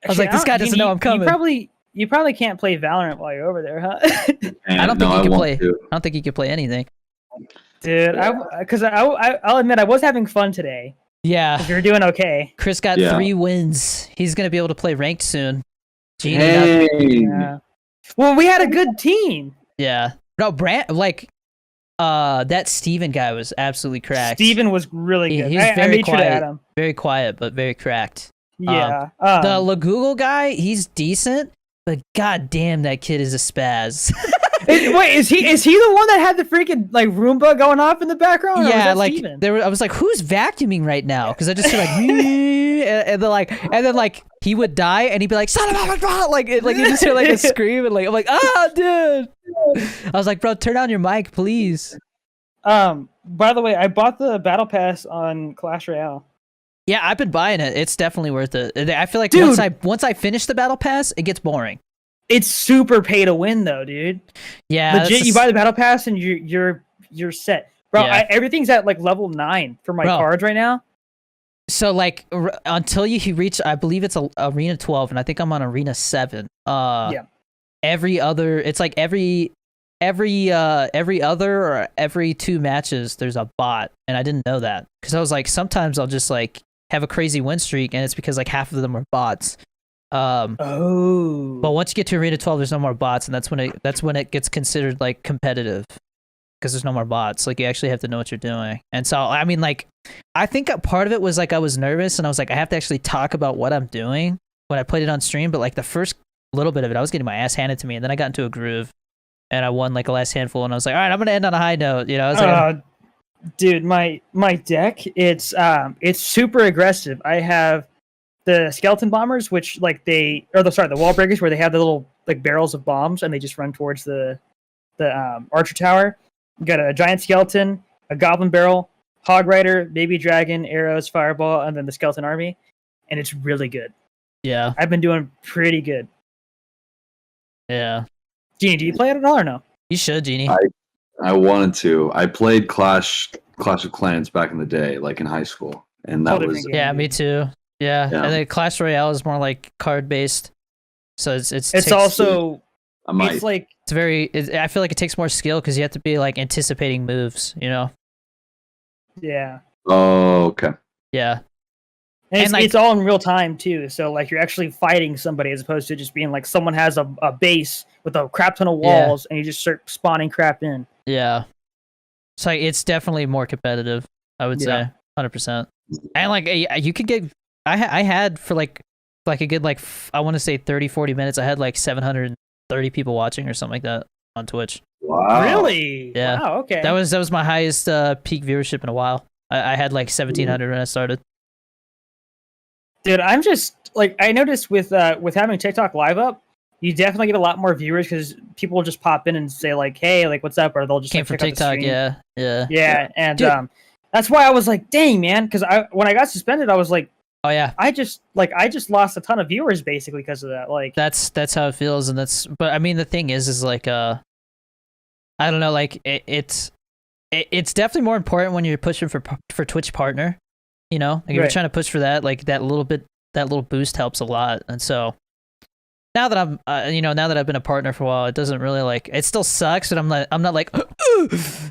was like, this guy doesn't know I'm coming. You probably can't play Valorant while you're over there, huh? I don't think he can play. I don't think he can play anything, dude. Because I'll admit, I was having fun today. Yeah. If you're doing okay. Chris got 3 wins. He's going to be able to play ranked soon. Genie. Yeah. Well, we had a good team. Yeah. No, that Steven guy was absolutely cracked. Steven was really good. He was very made quiet, sure to add him. Very quiet, but very cracked. Yeah. The Lagoogle guy, he's decent, but goddamn, that kid is a spaz. Wait, is he the one that had the freaking like Roomba going off in the background? Yeah, like I was like, who's vacuuming right now? Because I just hear like, and then he would die and he'd be like, son of a like you just hear like a scream, and like I'm like, dude. I was like, bro, turn down your mic, please. By the way, I bought the battle pass on Clash Royale. Yeah, I've been buying it. It's definitely worth it. I feel like Dude. once I finish the battle pass, it gets boring. It's super pay to win though, dude. Yeah, Legit, you buy the battle pass and you're set, bro. Yeah. Everything's at like level 9 for my Bro. cards right now. So like until you reach, I believe it's arena 12, and I think I'm on arena 7. Yeah. Every other, it's like every other or every 2 matches there's a bot, and I didn't know that because I was like, sometimes I'll just like have a crazy win streak, and it's because like half of them are bots. Oh. But once you get to arena 12, there's no more bots, and that's when it gets considered like competitive because there's no more bots. Like you actually have to know what you're doing. And so I mean, like, I think a part of it was like I was nervous, and I was like, I have to actually talk about what I'm doing when I played it on stream. But like the first little bit of it, I was getting my ass handed to me, and then I got into a groove, and I won like a last handful, and I was like, all right, I'm gonna end on a high note. You know, I was like, dude, my deck, it's super aggressive. I have the skeleton bombers, which like the wall breakers, where they have the little like barrels of bombs and they just run towards the archer tower. You got a giant skeleton, a goblin barrel, hog rider, baby dragon, arrows, fireball, and then the skeleton army, and it's really good. yeah, I've been doing pretty good. yeah. Genie, do you play it at all or no? You should, Genie. I wanted to. I played Clash of Clans back in the day, like in high school, and that Totally was different game. Yeah, me too. Yeah. Yeah. And then Clash Royale is more like card based, so It's also I might. it's like I feel like it takes more skill because you have to be like anticipating moves. You know? yeah. Oh, okay. Yeah. And it's, like- it's all in real time too, so like you're actually fighting somebody as opposed to just being like someone has a base with a crap ton of Yeah. walls and you just start spawning crap in. Yeah. So it's definitely more competitive, I would Yeah. say, 100%. And like you could get, I had for like a good like I want to say 30-40 minutes. I had like 730 people watching or something like that on Twitch. Wow. Really? Yeah. Wow, okay. That was my highest peak viewership in a while. I had like 1,700 when I started. Dude, I'm just like, I noticed with having TikTok live up, you definitely get a lot more viewers because people will just pop in and say like, "Hey, like, what's up?" Or they'll just Came like, from check out the TikTok, stream. yeah. Yeah, and Dude. that's why I was like, "Dang, man!" Because when I got suspended, I was like, Oh yeah. I just lost a ton of viewers basically because of that. Like, That's how it feels, and but I mean the thing is like I don't know, like it's definitely more important when you're pushing for Twitch partner, you know, like if you're Right. trying to push for that, like that little boost helps a lot. And so now that I'm now that I've been a partner for a while, it doesn't really like, it still sucks, but I'm not like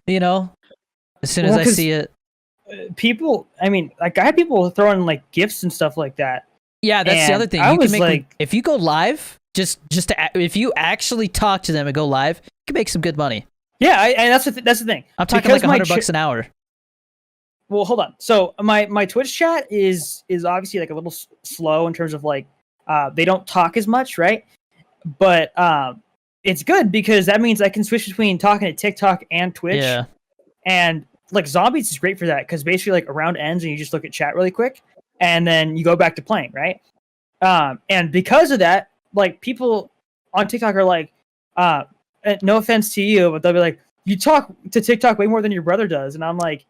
you know, as soon as Well, I 'cause see it. people, I mean, like I had people throwing like gifts and stuff like that. Yeah, that's the And other thing. I You can was make like- if you go live, if you actually talk to them and go live, you can make some good money. Yeah, and that's the thing. I'm talking Because like my $100 an hour. Well, hold on. So my Twitch chat is obviously like a little slow in terms of like they don't talk as much, right? But it's good because that means I can switch between talking to TikTok and Twitch. Yeah. And like Zombies is great for that because basically like a round ends and you just look at chat really quick and then you go back to playing, right? And because of that, like people on TikTok are like, no offense to you, but they'll be like, you talk to TikTok way more than your brother does, and I'm like,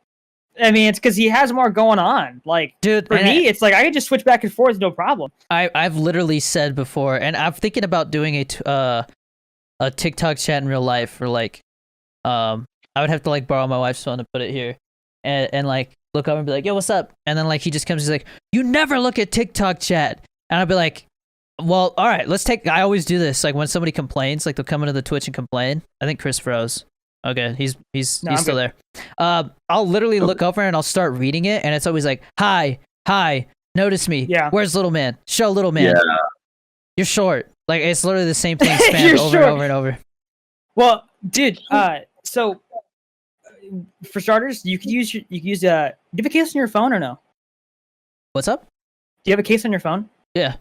I mean, it's because he has more going on. Like, Dude, for and me, it's like I can just switch back and forth, no problem. I've literally said before, and I'm thinking about doing a TikTok chat in real life, or like, I would have to like borrow my wife's phone to put it here, and like look up and be like, yo, what's up? And then like he just comes, he's like, you never look at TikTok chat, and I'd be like, well, all right, I always do this. Like when somebody complains, like they'll come into the Twitch and complain. I think Chris froze. Okay, he's I'm still good. there. I'll literally look over and I'll start reading it, and it's always like, hi, notice me. Yeah. Where's little man? Show little man. Yeah. You're short. Like it's literally the same thing spammed You're over short. and over and over. Well, dude, so for starters, you could use do you have a case on your phone or no? What's up? Do you have a case on your phone? Yeah.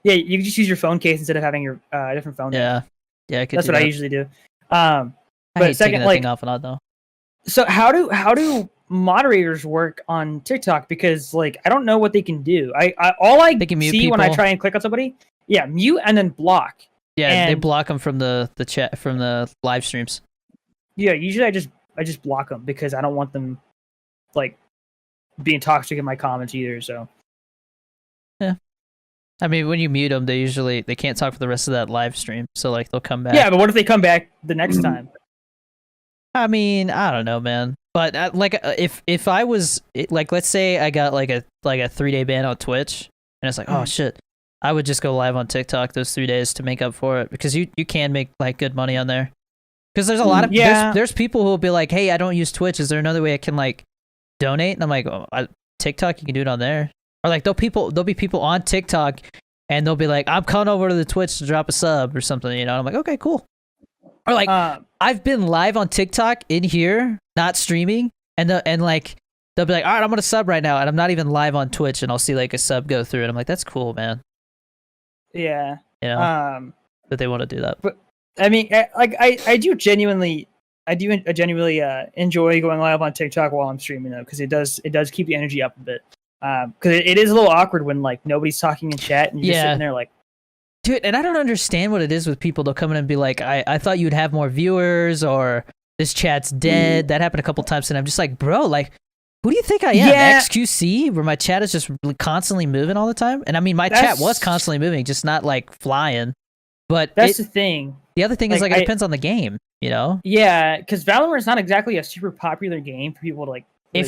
Yeah, you can just use your phone case instead of having your different phone. Yeah. Yeah, I could That's do what I that. usually do. I But hate second, taking that like, thing off and on though. so how do moderators work on TikTok? Because like I don't know what they can do. All I They can mute see when I people. try and click on somebody, yeah, mute and then block. Yeah, they and- block them from the chat, from the live streams. Yeah, usually I just block them because I don't want them like being toxic in my comments either. So I mean, when you mute them, they can't talk for the rest of that live stream. So like they'll come back. yeah, but what if they come back the next time? I mean, I don't know, man. But if I was like, let's say I got like a 3-day ban on Twitch, and it's like, oh shit, I would just go live on TikTok those 3 days to make up for it, because you can make like good money on there. Because there's a lot of there's people who will be like, hey, I don't use Twitch. Is there another way I can like donate? And I'm like, TikTok, you can do it on there. Or like there'll be people on TikTok, and they'll be like, I'm coming over to the Twitch to drop a sub or something, you know. And I'm like, okay, cool. Or like I've been live on TikTok in here, not streaming, and like they'll be like, all right, I'm gonna sub right now, and I'm not even live on Twitch, and I'll see like a sub go through, and I'm like, that's cool, man. Yeah. You know, that they want to do that. But I mean, I do genuinely enjoy going live on TikTok while I'm streaming though, because it does keep the energy up a bit. Because it is a little awkward when like nobody's talking in chat and you're just sitting there like, dude. And I don't understand what it is with people. They'll come in and be like, I thought you'd have more viewers, or this chat's dead. That happened a couple times, and I'm just like, bro, like, who do you think I am? Yeah. XQC, where my chat is just constantly moving all the time? And I mean, my chat was constantly moving, just not like flying. But that's the thing. The other thing is like it depends on the game, you know? Yeah, because Valorant is not exactly a super popular game for people to like. Really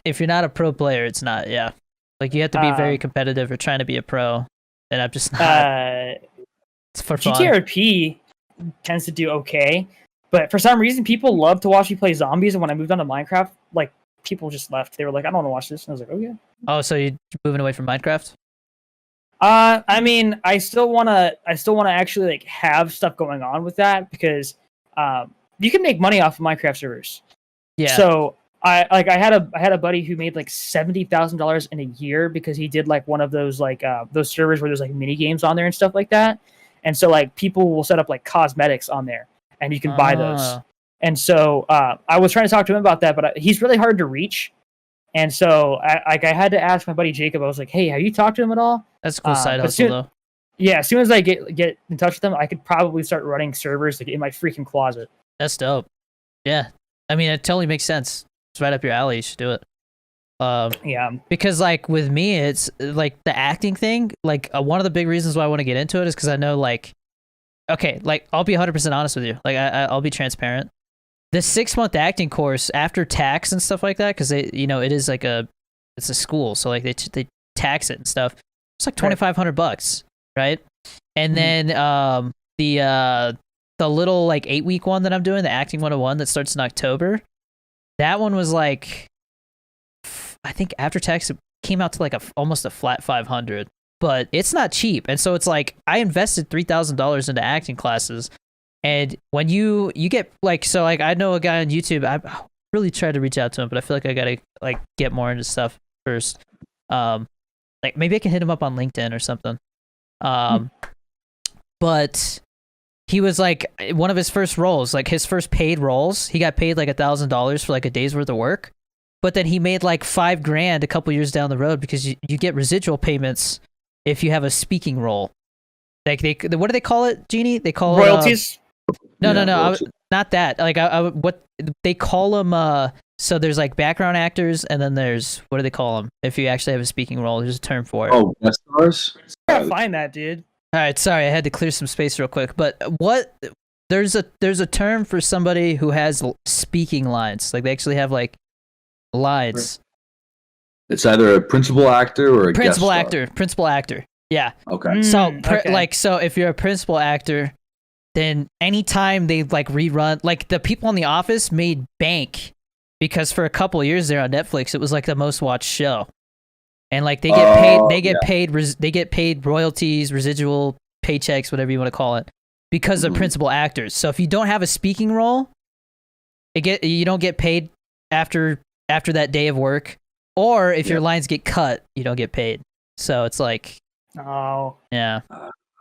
if you're not a pro player, it's not. Yeah, like you have to be very competitive or trying to be a pro, and I'm just not. It's for fun. GTRP tends to do okay, but for some reason people love to watch me play zombies. And when I moved on to Minecraft, like people just left. They were like, I don't want to watch this, and I was like, okay. Oh, so you're moving away from Minecraft? I mean, I still wanna actually like have stuff going on with that, because you can make money off of Minecraft servers. Yeah. So I had a buddy who made like $70,000 in a year because he did like one of those like those servers where there's like mini games on there and stuff like that. And so like people will set up like cosmetics on there, and you can buy those. And so I was trying to talk to him about that, but he's really hard to reach. And so I had to ask my buddy Jacob. I was like, hey, have you talked to him at all? That's a cool side hustle though. Yeah, as soon as I get in touch with them, I could probably start running servers like in my freaking closet. That's dope. Yeah, I mean, it totally makes sense. It's right up your alley. You should do it. Yeah. Because like with me, it's like the acting thing. Like one of the big reasons why I want to get into it is because I know like, okay, like I'll be 100% honest with you. Like I'll be transparent. The 6-month acting course after tax and stuff like that, because they, you know, it is like it's a school, so like they tax it and stuff. It's like $2,500, right? And then the little like 8-week one that I'm doing, the acting 101 that starts in October, that one was like, I think after tax it came out to like almost a flat 500, but it's not cheap. And so it's like I invested $3,000 into acting classes. And when you get like, so like I know a guy on YouTube, I really tried to reach out to him, but I feel like I gotta like get more into stuff first. Like maybe I can hit him up on LinkedIn or something. But he was like one of his first roles, like his first paid roles, he got paid like $1,000 for like a day's worth of work. But then he made like $5,000 a couple years down the road, because you get residual payments if you have a speaking role. Like what do they call it, Genie? They call royalties. No, not that. Like what they call them. So there's like background actors, and then there's, what do they call them if you actually have a speaking role? There's a term for it. Oh, guest stars. I gotta find that, dude. All right, sorry, I had to clear some space real quick. But there's a term for somebody who has speaking lines. Like they actually have like lines. It's either a principal actor or a principal guest actor. star. Principal actor. Yeah. Okay. So okay. so if you're a principal actor, then anytime they like rerun, like the people on The Office made bank because for a couple of years there on Netflix, it was like the most watched show. And like they get paid royalties, residual paychecks, whatever you want to call it, because they're principal actors. So if you don't have a speaking role, you don't get paid after that day of work, or if your lines get cut, you don't get paid. So it's like, oh yeah,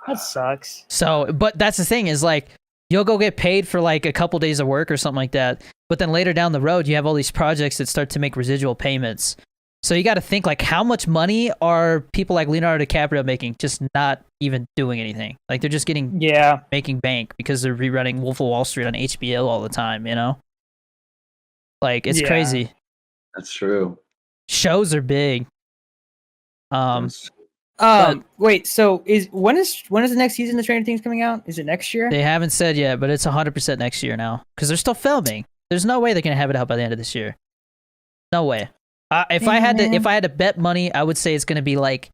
that sucks. So, but that's the thing is like, you'll go get paid for like a couple days of work or something like that, but then later down the road, you have all these projects that start to make residual payments. So you got to think like, how much money are people like Leonardo DiCaprio making just not even doing anything? Like they're just making bank because they're rerunning Wolf of Wall Street on HBO all the time, you know? Like it's crazy. That's true. shows are big. Wait. So when is the next season of Stranger Things coming out? Is it next year? They haven't said yet, but it's 100% next year now because they're still filming. There's no way they're gonna have it out by the end of this year. No way. If I had to bet money, I would say it's gonna be like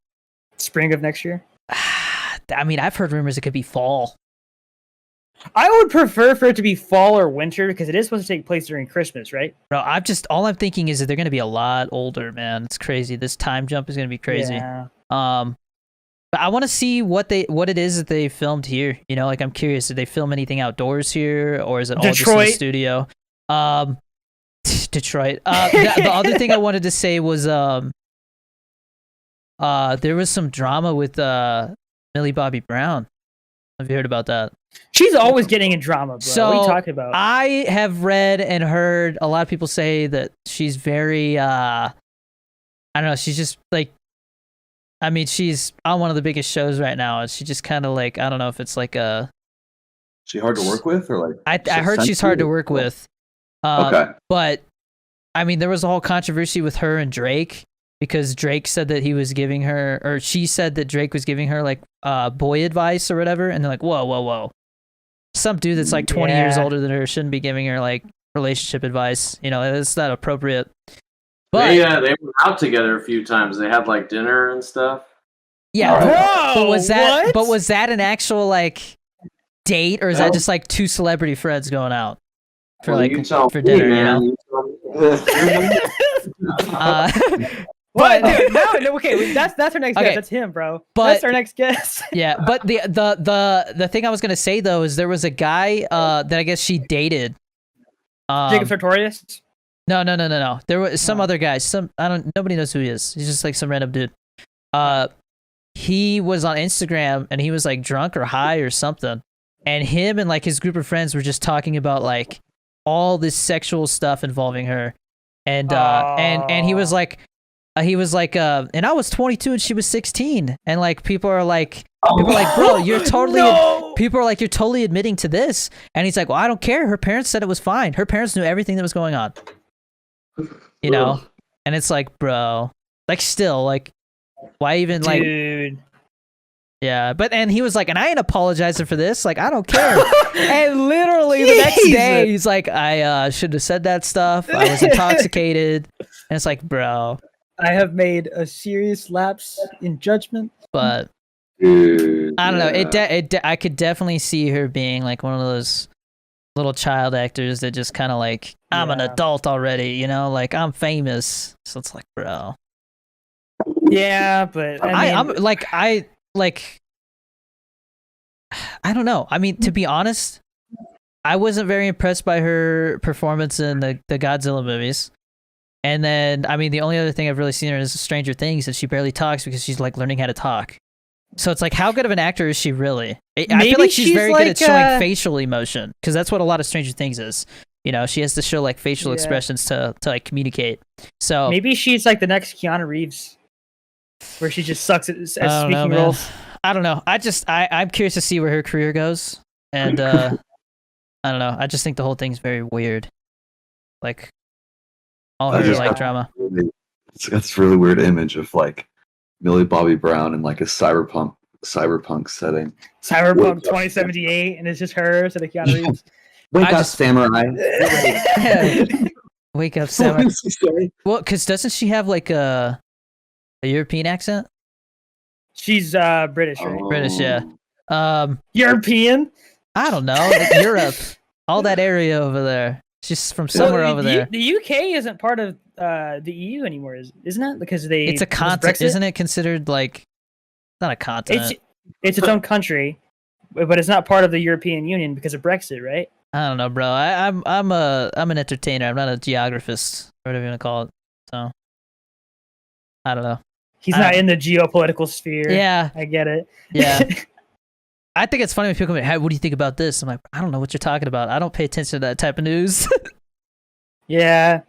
spring of next year. I mean, I've heard rumors it could be fall. I would prefer for it to be fall or winter because it is supposed to take place during Christmas, right? Bro, all I'm thinking is that they're gonna be a lot older, man. It's crazy. This time jump is gonna be crazy. Yeah. But I want to see what it is that they filmed here. You know, like I'm curious, did they film anything outdoors here, or is it all just in the studio? Detroit. The other thing I wanted to say was there was some drama with Millie Bobby Brown. Have you heard about that? She's always getting in drama, bro. So what are you talking about? I have read and heard a lot of people say that she's very I don't know, she's just like, I mean, she's on one of the biggest shows right now, and she just kind of like, I don't know if it's like she hard to work with, or like I heard she's hard to work with. Okay. But I mean, there was a whole controversy with her and Drake because Drake said that he was giving her, or she said that Drake was giving her like boy advice or whatever, and they're like, whoa. Some dude that's like 20 years older than her shouldn't be giving her like relationship advice. You know, it's not appropriate. But they went out together a few times. They had like dinner and stuff. Yeah, Bro, but was that an actual like date, or is that just like two celebrity friends going out for for dinner? Man. You know. But dude, no, okay, that's our next guest. That's him, bro. That's our next guest. Yeah, but the thing I was gonna say though is there was a guy that I guess she dated. Jacob Sartorius? No. There was some other guy. Nobody knows who he is. He's just like some random dude. He was on Instagram and he was like drunk or high or something, and him and like his group of friends were just talking about like all this sexual stuff involving her, and he was like. And I was 22 and she was 16, and like people are like, bro, you're totally. People are like, you're totally admitting to this, and he's like, well, I don't care. Her parents said it was fine. Her parents knew everything that was going on. You know, and it's like, bro, like still, like, why even like, dude. Yeah, and he was like, and I ain't apologizing for this. Like, I don't care. And literally the next day, he's like, I should have said that stuff. I was intoxicated, and it's like, bro. I have made a serious lapse in judgment. But I don't know. I could definitely see her being like one of those little child actors that just kind of like, I'm an adult already, you know, like I'm famous. So it's like, bro. Yeah, but I don't know. I mean, to be honest, I wasn't very impressed by her performance in the Godzilla movies. And then, I mean, the only other thing I've really seen her is Stranger Things, and she barely talks because she's like learning how to talk. So it's like, how good of an actor is she really? I feel like she's very good at showing facial emotion, because that's what a lot of Stranger Things is. You know, she has to show like facial expressions to like communicate. So maybe she's like the next Keanu Reeves, where she just sucks at speaking roles. I don't know. I'm curious to see where her career goes, and I don't know. I just think the whole thing's very weird. Like. All her like drama. It's got this really weird image of like Millie Bobby Brown in like a cyberpunk setting. Cyberpunk 2078, and it's just her instead of Keanu Reeves. Wake up, samurai. Wake up, samurai. Well, because doesn't she have like a European accent? She's British, right? British, yeah. European? I don't know. Like Europe, all that area over there. She's from somewhere over there. The UK isn't part of the EU anymore, isn't it? Because it's a continent, isn't it? Considered like not a continent. It's its own country, but it's not part of the European Union because of Brexit, right? I don't know, bro. I'm an entertainer. I'm not a geographist or whatever you want to call it. So I don't know. He's not in the geopolitical sphere. Yeah, I get it. Yeah. I think it's funny when people come in, hey, what do you think about this? I'm like, I don't know what you're talking about. I don't pay attention to that type of news. Yeah.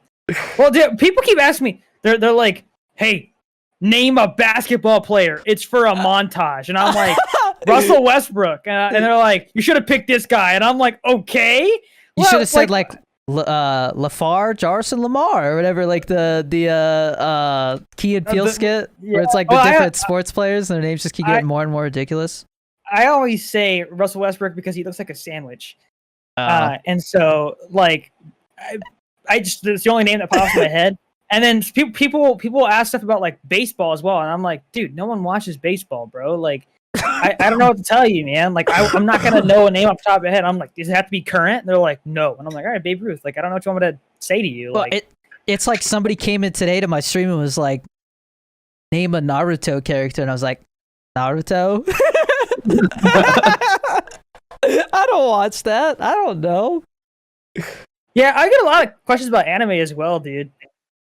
Well, dude, people keep asking me, they're like, hey, name a basketball player. It's for a montage. And I'm like, Russell Westbrook. And they're like, you should have picked this guy. And I'm like, okay. You should have said like Jarson Lamar or whatever, like the Key and Peele skit where it's like the different sports players and their names just keep getting more and more ridiculous. I always say Russell Westbrook because he looks like a sandwich. And so like I just, it's the only name that pops in my head. And then people ask stuff about like baseball as well, and I'm like, dude, no one watches baseball, bro. Like, I don't know what to tell you, man. Like, I'm not gonna know a name off the top of my head. I'm like, does it have to be current? And they're like, no. And I'm like, all right, Babe Ruth. Like, I don't know what you want me to say to you. Well, Like, it's like somebody came in today to my stream and was like, name a Naruto character, and I was like, Naruto. I don't watch that. I don't know. yeah, I get a lot of questions about anime as well, dude.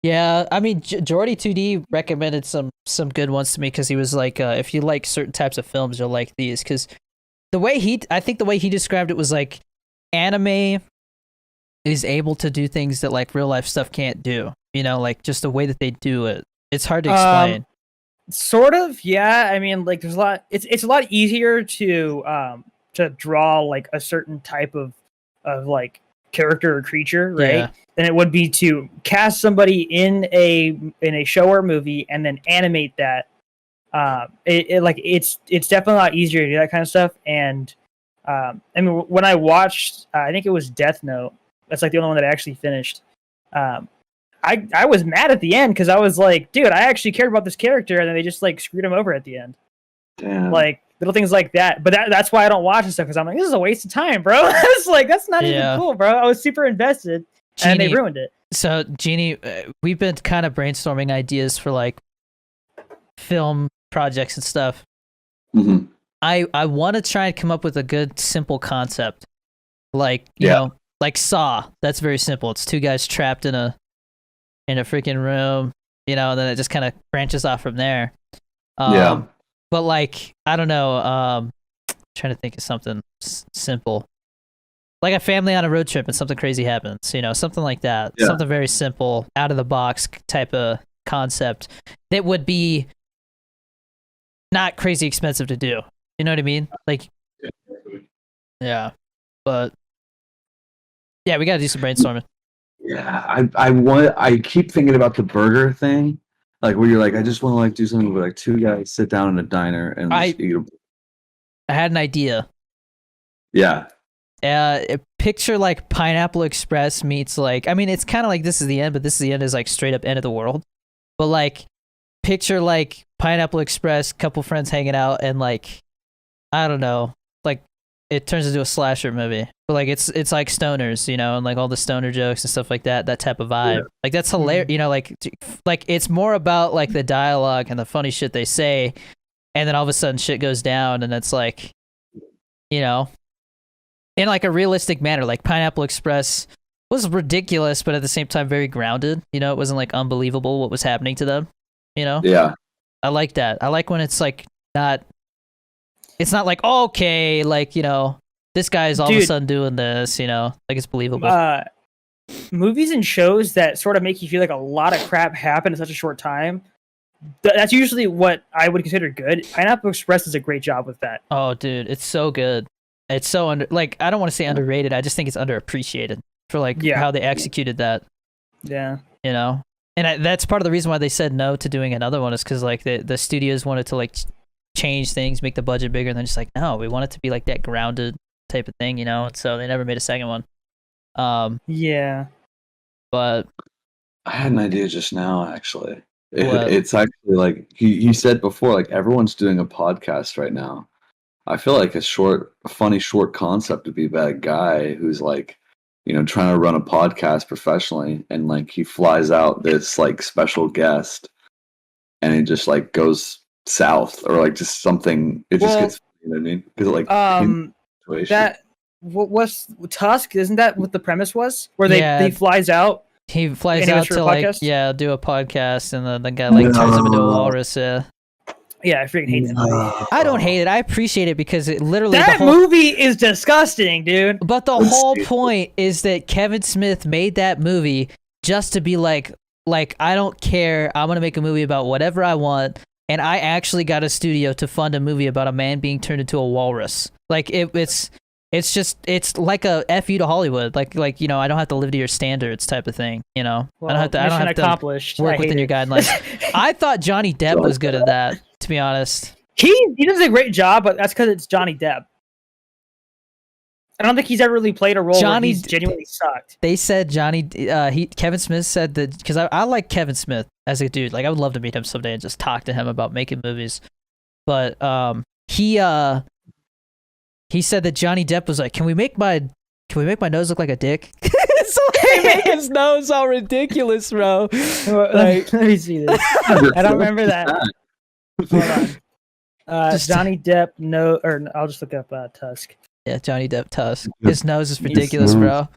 Yeah, I mean, Jordy2D recommended some good ones to me because he was like, if you like certain types of films, you'll like these. Because I think the way he described it was like, anime is able to do things that like real life stuff can't do. You know, like just the way that they do it. It's hard to explain. Sort of, yeah. I mean, like, there's a lot. It's a lot easier to draw like a certain type of like character or creature, right? Yeah. Than it would be to cast somebody in a show or movie and then animate that. It's definitely a lot easier to do that kind of stuff. And I mean, when I watched, I think it was Death Note. That's like the only one that I actually finished. I was mad at the end because I was like, dude, I actually cared about this character, and then they just like screwed him over at the end. Damn. Like little things like that. But that's why I don't watch this stuff, because I'm like, this is a waste of time, bro. It's like, that's not even cool, bro. I was super invested. Genie, and they ruined it. So, Genie, we've been kind of brainstorming ideas for like film projects and stuff. Mm-hmm. I want to try and come up with a good, simple concept, like you know, like Saw. That's very simple. It's two guys trapped in a freaking room, you know, and then it just kind of branches off from there. But like, I don't know. Trying to think of something simple. Like a family on a road trip and something crazy happens, you know, something like that. Yeah. Something very simple, out of the box type of concept that would be not crazy expensive to do. You know what I mean? Like, yeah. But yeah, we got to do some brainstorming. Yeah, I keep thinking about the burger thing, like where you're like, I just want to like do something where like two guys sit down in a diner and just eat. I had an idea. Yeah. Picture like Pineapple Express meets like, I mean, it's kind of like This Is the End, but This Is the End is like straight up end of the world. But like, picture like Pineapple Express, couple friends hanging out, and like, I don't know, like it turns into a slasher movie. But like it's like stoners, you know, and like all the stoner jokes and stuff like that. That type of vibe. Yeah. Like that's hilarious, you know. Like it's more about like the dialogue and the funny shit they say, and then all of a sudden shit goes down, and it's like, you know, in like a realistic manner. Like Pineapple Express was ridiculous, but at the same time very grounded. You know, it wasn't like unbelievable what was happening to them. You know? Yeah. I like that. I like when it's like not. It's not like, oh, okay, like, you know, this guy is all of a sudden doing this, you know, like it's believable. Movies and shows that sort of make you feel like a lot of crap happened in such a short time. That's usually what I would consider good. Pineapple Express does a great job with that. Oh, dude, it's so good. It's so like, I don't want to say underrated. I just think it's underappreciated for like how they executed that. Yeah. You know, and that's part of the reason why they said no to doing another one is because like the studios wanted to like change things, make the budget bigger, and then just like, no, we want it to be like that grounded type of thing, you know. And so they never made a second one. Yeah, but I had an idea just now. Actually, it's actually like he said before, like everyone's doing a podcast right now. I feel like a funny short concept would be about a guy who's like, you know, trying to run a podcast professionally, and like he flies out this like special guest, and it just like goes south, or like just something. It just gets, you know what I mean? Because like that what was Tusk? Isn't that what the premise was? Where he flies out. He flies out to like do a podcast, and then the guy like turns him into a walrus. Yeah, I freaking hate that movie. I don't hate it. I appreciate it because it literally that movie is disgusting, dude. But the whole point is that Kevin Smith made that movie just to be like I don't care. I'm gonna make a movie about whatever I want. And I actually got a studio to fund a movie about a man being turned into a walrus. Like it's it's like a F you to Hollywood. Like you know, I don't have to live to your standards type of thing. You know, Well, I don't have to accomplished. work I hate within your it. guidelines. I thought Johnny Depp was good at that. To be honest, he does a great job, but that's because it's Johnny Depp. I don't think he's ever really played a role where he's genuinely sucked. They said Kevin Smith said that, because I like Kevin Smith as a dude. Like, I would love to meet him someday and just talk to him about making movies. But he said that Johnny Depp was like, can we make my nose look like a dick? So they make his nose all ridiculous, bro. Like, let me see this. I don't remember that. Hold on. Johnny Depp, I'll just look up Tusk. Yeah, Johnny Depp Tusk. His nose is ridiculous, bro.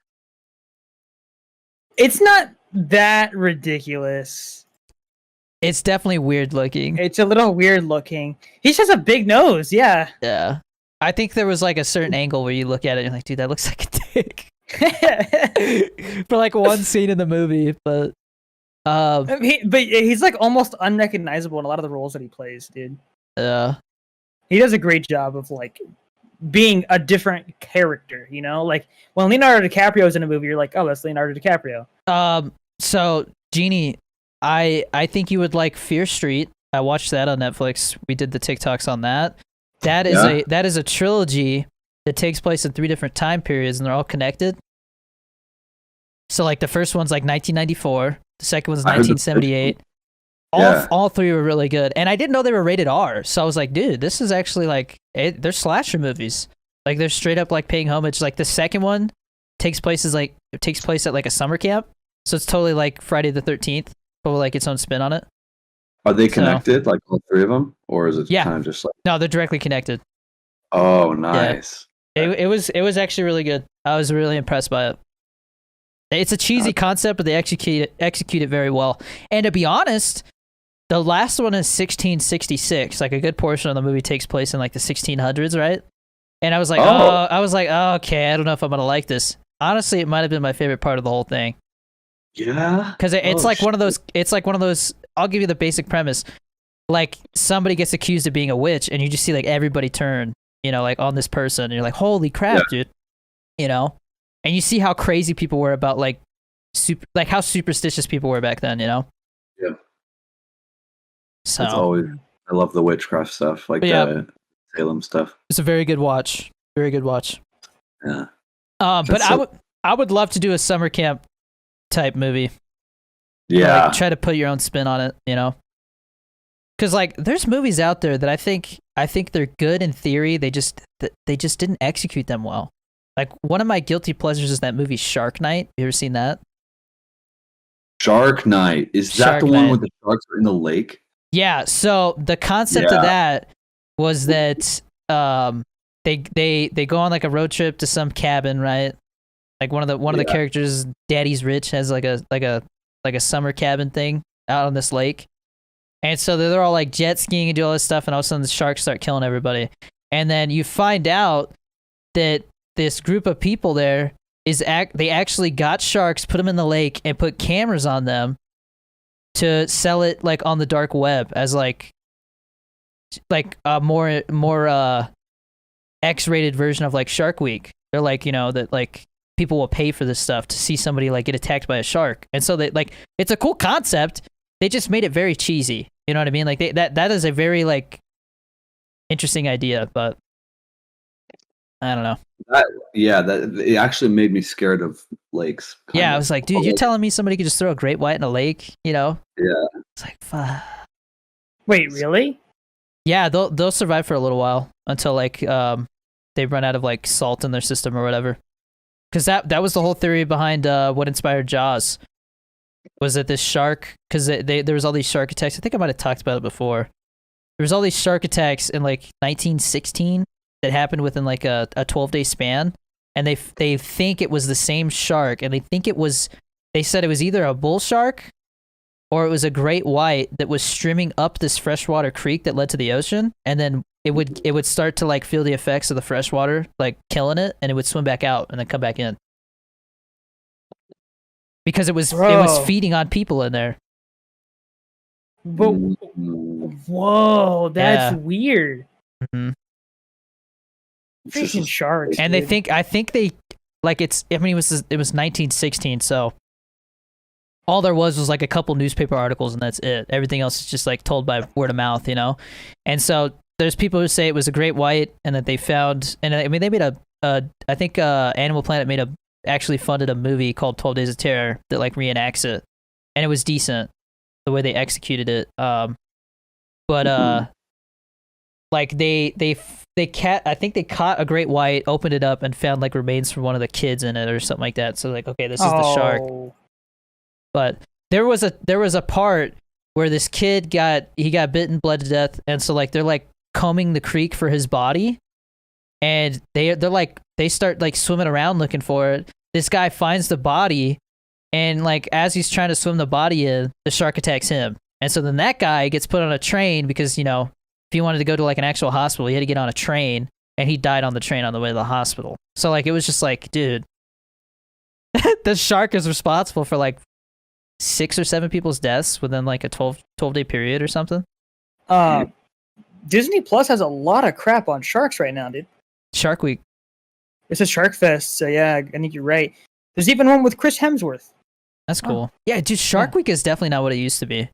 It's not that ridiculous. It's definitely weird looking. It's a little weird looking. He just has a big nose, yeah. Yeah. I think there was like a certain angle where you look at it and you're like, dude, that looks like a dick. For like one scene in the movie, but he's like almost unrecognizable in a lot of the roles that he plays, dude. Yeah. He does a great job of like being a different character, you know? Like when Leonardo DiCaprio's in a movie, you're like, oh, that's Leonardo DiCaprio. So Genie, I think you would like Fear Street. I watched that on Netflix. We did the TikToks on that. That is a trilogy that takes place in 3 different time periods, and they're all connected. So like the first one's like 1994, the second one's 1978. All 3 were really good, and I didn't know they were rated R. So I was like, dude, this is actually like they're slasher movies. Like they're straight up like paying homage. Like the second one takes place at like a summer camp, so it's totally like Friday the 13th, but with like its own spin on it. Are they connected, like all 3 of them, or is it kind of just like? No, they're directly connected. Oh, nice. Yeah. It was actually really good. I was really impressed by it. It's a cheesy concept, but they execute it very well. And to be honest, the last one is 1666. Like a good portion of the movie takes place in like the 1600s, right? And I was like, oh, okay, I don't know if I'm gonna like this. Honestly, it might have been my favorite part of the whole thing. Yeah, because it's like one of those. It's like one of those. I'll give you the basic premise. Like somebody gets accused of being a witch, and you just see like everybody turn, you know, like on this person, and you're like, holy crap, dude, you know. And you see how crazy people were about like how superstitious people were back then, you know. Yeah. So I love the witchcraft stuff, like the Salem stuff. It's a very good watch. Very good watch. Yeah. But I would love to do a summer camp type movie. Yeah. Like, try to put your own spin on it, you know. Because like there's movies out there that I think they're good in theory. They just didn't execute them well. Like one of my guilty pleasures is that movie Shark Night. You ever seen that? Shark Night. Is that the one where the sharks are in the lake? Yeah. So the concept of that was that they go on like a road trip to some cabin, right? Like one of the characters, Daddy's Rich, has like a summer cabin thing out on this lake. And so they're all like jet skiing and do all this stuff, and all of a sudden the sharks start killing everybody. And then you find out that this group of people there they actually got sharks, put them in the lake, and put cameras on them to sell it like on the dark web as like a more X-rated version of like Shark Week. They're like, you know, that like people will pay for this stuff to see somebody like get attacked by a shark. And so they like, it's a cool concept. They just made it very cheesy. You know what I mean? Like that is a very like interesting idea, but I don't know. It actually made me scared of lakes. Yeah, I was like, dude, you're telling me somebody could just throw a great white in a lake? You know? Yeah. It's like, fuck. Wait, really? Yeah, they'll survive for a little while until like they run out of like salt in their system or whatever. Because that was the whole theory behind what inspired Jaws. Was that this shark? Because there was all these shark attacks. I think I might have talked about it before. There was all these shark attacks in like 1916 that happened within like a 12-day span, and they think it was the same shark, and they said it was either a bull shark or it was a great white that was streaming up this freshwater creek that led to the ocean, and then it would start to like feel the effects of the freshwater like killing it, and it would swim back out and then come back in because it was feeding on people in there. But whoa, that's weird. Mm-hmm. Freaking sharks. And dude. I think they like it's. I mean, it was 1916, so all there was like a couple newspaper articles, and that's it. Everything else is just like told by word of mouth, you know. And so there's people who say it was a great white, and that they found, and I mean, they made I think Animal Planet actually funded a movie called 12 Days of Terror that like reenacts it, and it was decent the way they executed it. But like I think they caught a great white, opened it up, and found like remains from one of the kids in it or something like that. So like, okay, this is the shark. But there was a part where this kid got bitten, bled to death, and so like they're like combing the creek for his body, and they start like swimming around looking for it. This guy finds the body, and like as he's trying to swim the body in, the shark attacks him, and so then that guy gets put on a train because, you know, if he wanted to go to like an actual hospital, he had to get on a train, and he died on the train on the way to the hospital. So like it was just like, dude, the shark is responsible for like 6 or 7 people's deaths within like a 12-day period or something. Disney Plus has a lot of crap on sharks right now, dude. Shark Week. It's a Shark Fest, so yeah, I think you're right. There's even one with Chris Hemsworth. That's cool. Yeah, dude, Shark Week is definitely not what it used to be.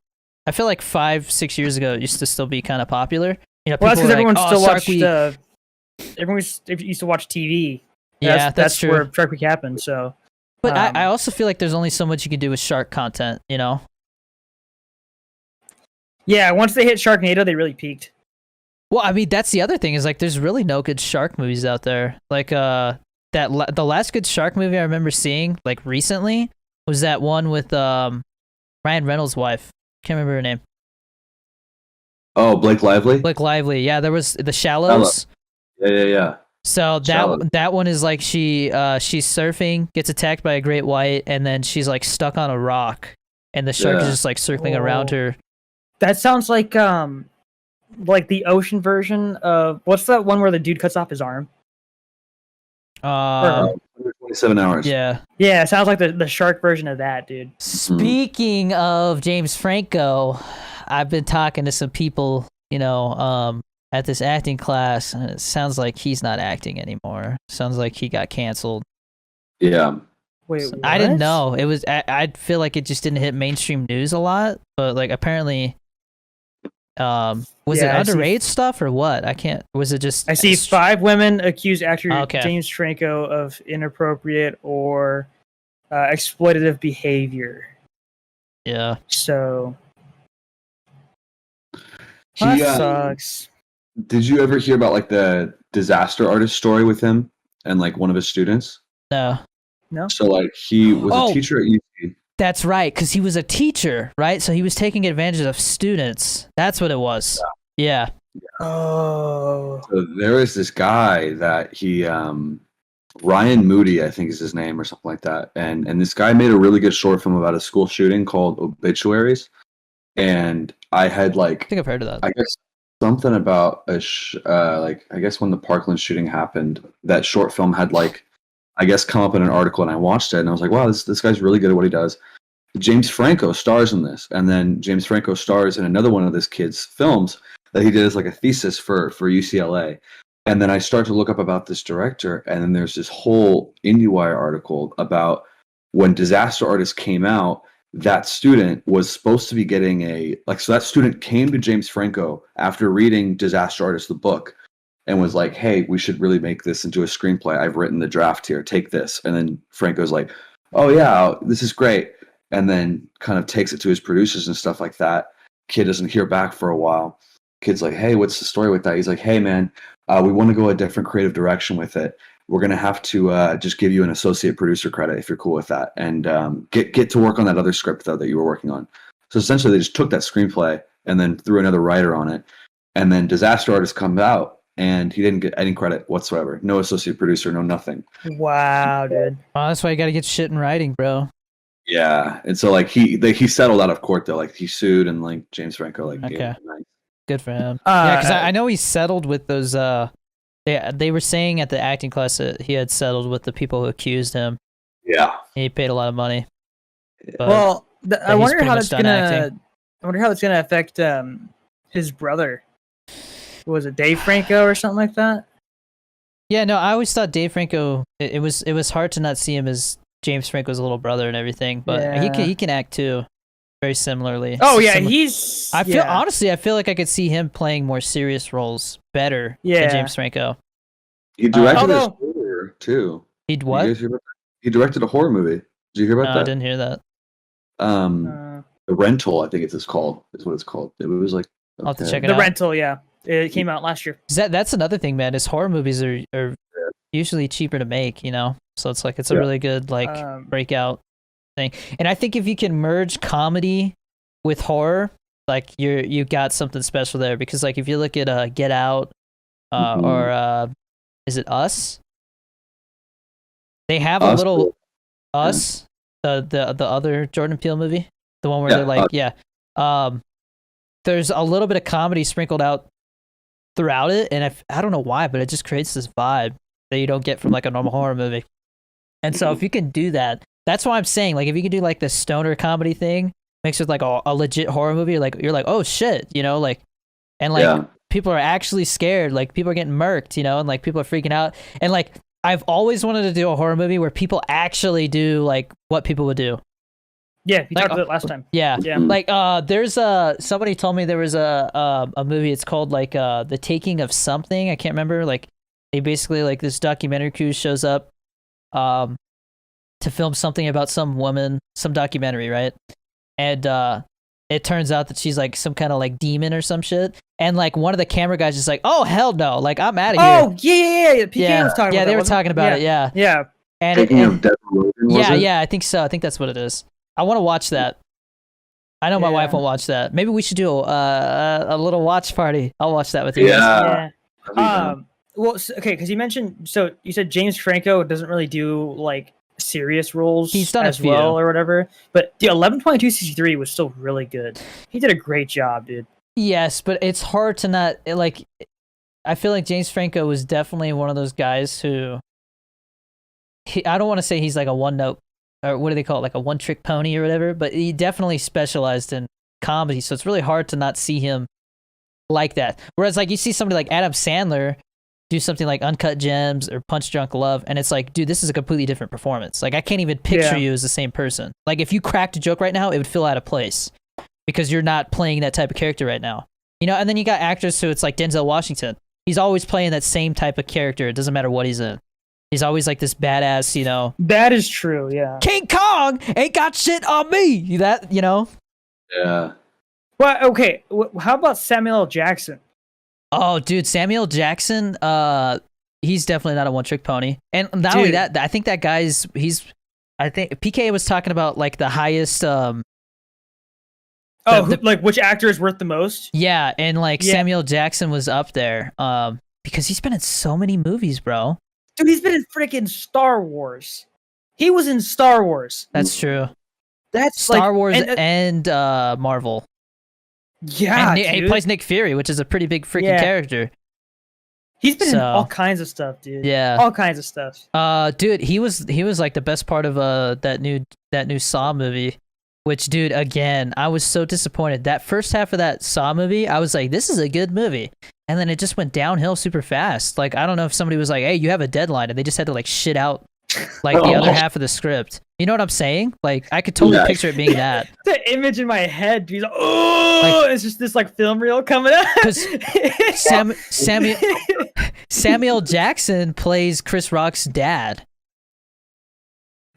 I feel like 5-6 years ago it used to still be kind of popular. You know, Well, that's because everyone still watched. Week. Everyone used to watch TV. Yeah, that's true. where Shark Week happened. So, but I also feel like there's only so much you can do with shark content. You know. Yeah, once they hit Sharknado, they really peaked. Well, I mean, that's the other thing is like there's really no good shark movies out there. Like the last good shark movie I remember seeing like recently was that one with Ryan Reynolds' wife. Can't remember her name. Oh, Blake Lively. Blake Lively. Yeah, there was The Shallows. Yeah. So that one is like she's surfing, gets attacked by a great white, and then she's like stuck on a rock, and the shark is just like circling around her. That sounds like the ocean version of what's that one where the dude cuts off his arm? 27 hours. Yeah. Yeah, it sounds like the shark version of that, dude. Speaking of James Franco, I've been talking to some people, you know, at this acting class, and it sounds like he's not acting anymore. Sounds like he got canceled. Yeah. Wait, So what? I didn't know. It was. I feel like it just didn't hit mainstream news a lot, but like apparently, was it Yeah, underage stuff or what? I can't. Was it just? I see 5 women accuse actor Okay. James Franco of inappropriate or exploitative behavior. Yeah. So He, that sucks. Did you ever hear about like the disaster artist story with him and like one of his students? No. So like he was Oh. a teacher at UC. That's right, because he was a teacher, right? So he was taking advantage of students. That's what it was. Yeah. Oh. So there is this guy that he Ryan Moody, I think is his name or something like that. And this guy made a really good short film about a school shooting called Obituaries. And I had I like think I've heard of that. I guess something about like I guess when the Parkland shooting happened, that short film had like I guess come up in an article, and I watched it and I was like, wow, this guy's really good at what he does. James Franco stars in this, and then James Franco stars in another one of this kid's films that he did as like a thesis for UCLA. And then I start to look up about this director, and then there's this whole IndieWire article about when Disaster Artist came out. That student was supposed to be getting so that student came to James Franco after reading Disaster Artist, the book, and was like, hey, we should really make this into a screenplay. I've written the draft here. Take this. And then Franco's like, oh, yeah, this is great. And then kind of takes it to his producers and stuff like that. Kid doesn't hear back for a while. Kid's like, hey, what's the story with that? He's like, hey, man, we want to go a different creative direction with it. We're going to have to just give you an associate producer credit if you're cool with that. And get to work on that other script, though, that you were working on. So essentially, they just took that screenplay and then threw another writer on it. And then Disaster Artist comes out. And he didn't get any credit whatsoever. No associate producer, no nothing. Wow, dude. Oh, that's why you got to get shit in writing, bro. Yeah, and so like he settled out of court though. Like he sued, and like James Franco like gave him a nice. Good for him. Yeah, because I know he settled with those. They were saying at the acting class that he had settled with the people who accused him. Yeah, he paid a lot of money. But, well, I wonder how that's gonna. acting. I wonder how that's gonna affect his brother. Was it Dave Franco or something like that? Yeah, no, I always thought Dave Franco. It was hard to not see him as James Franco's little brother and everything, but he can act too, very similarly. Oh yeah, he's. I feel honestly, I feel like I could see him playing more serious roles better than James Franco. He directed a horror too. He'd what? He directed a horror movie. Did you hear about that? I didn't hear that. The Rental, I think is what it's called. It was like I'll have to check it out. The Rental, yeah, it came out last year. That's another thing, man. Is horror movies are usually cheaper to make, you know. So it's like a really good breakout thing. And I think if you can merge comedy with horror, like you got something special there. Because like if you look at Get Out, or is it Us? They have a little Us, the other Jordan Peele movie, the one where they're like, there's a little bit of comedy sprinkled out throughout it, and I don't know why, but it just creates this vibe that you don't get from like a normal horror movie. And so if you can do that, that's why I'm saying, like, if you can do like the stoner comedy thing mixed with like a legit horror movie, you're like, oh shit, you know, like, and like people are actually scared, like people are getting murked, you know, and like people are freaking out, and like I've always wanted to do a horror movie where people actually do like what people would do. Yeah, you talked about it last time. Yeah. Like there's somebody told me there was a movie. It's called like The Taking of Something. I can't remember. Like they basically like this documentary crew shows up to film something about some woman, some documentary, right? And it turns out that she's like some kind of like demon or some shit. And like one of the camera guys is like, "Oh hell no! Like I'm out of here." Oh yeah. PK was talking about they were talking about it. Yeah. And I think so. I think that's what it is. I want to watch that. I know my wife won't watch that. Maybe we should do a little watch party. I'll watch that with you guys. Yeah. Well, okay, because you mentioned, so you said James Franco doesn't really do like serious roles. He's done as well or whatever. But the 11/22/63 was still really good. He did a great job, dude. Yes, but it's hard to not like. I feel like James Franco was definitely one of those guys who. I don't want to say he's like a one note. Or what do they call it, like a one-trick pony or whatever, but he definitely specialized in comedy, so it's really hard to not see him like that. Whereas like you see somebody like Adam Sandler do something like Uncut Gems or Punch Drunk Love, and it's like, dude, this is a completely different performance. Like I can't even picture you as the same person. Like if you cracked a joke right now, it would feel out of place because you're not playing that type of character right now. You know, and then you got actors who it's like Denzel Washington. He's always playing that same type of character. It doesn't matter what he's in. He's always like this badass, you know. That is true, yeah. King Kong ain't got shit on me. That, you know. Yeah. Well, okay. How about Samuel L. Jackson? Oh, dude, Samuel Jackson. He's definitely not a one-trick pony. And not only that, I think that guy's. I think PK was talking about like the highest. Like which actor is worth the most? Yeah, and like Samuel Jackson was up there. Because he's been in so many movies, bro. Dude, he's been in freaking Star Wars. He was in Star Wars. That's true. That's Star Wars and Marvel. Yeah, and he plays Nick Fury, which is a pretty big freaking character. He's been in all kinds of stuff, dude. Yeah, all kinds of stuff. Dude, he was like the best part of that new Saw movie. Which, dude, again, I was so disappointed. That first half of that Saw movie, I was like, this is a good movie. And then it just went downhill super fast. Like, I don't know if somebody was like, hey, you have a deadline. And they just had to, like, shit out, like, the other half of the script. You know what I'm saying? Like, I could totally picture it being that. The image in my head, dude, like, it's just this, like, film reel coming up. Because Samuel Jackson plays Chris Rock's dad.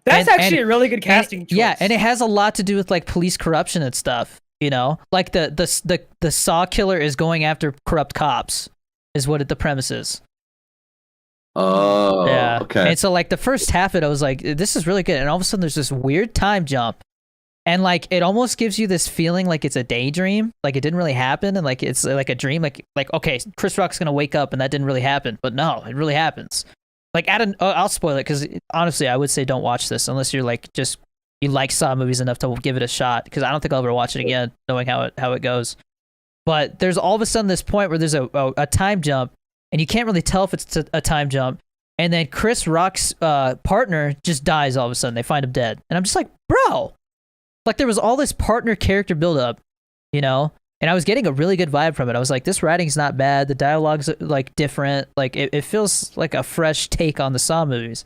That's actually a really good casting choice. Yeah, and it has a lot to do with like police corruption and stuff. You know, like the Saw killer is going after corrupt cops, is what the premise is. Oh, yeah. Okay. And so like the first half of it, I was like, this is really good, and all of a sudden there's this weird time jump, and like it almost gives you this feeling like it's a daydream, like it didn't really happen, and like it's like a dream, like okay, Chris Rock's gonna wake up and that didn't really happen, but no, it really happens. Like, I'll spoil it because honestly, I would say don't watch this unless you're like you like Saw movies enough to give it a shot. Because I don't think I'll ever watch it again, knowing how it goes. But there's all of a sudden this point where there's a time jump, and you can't really tell if it's a time jump. And then Chris Rock's partner just dies all of a sudden. They find him dead, and I'm just like, bro, like there was all this partner character buildup, you know. and I was getting a really good vibe from it. I was like, this writing's not bad. The dialogue's like different. Like it feels like a fresh take on the Saw movies.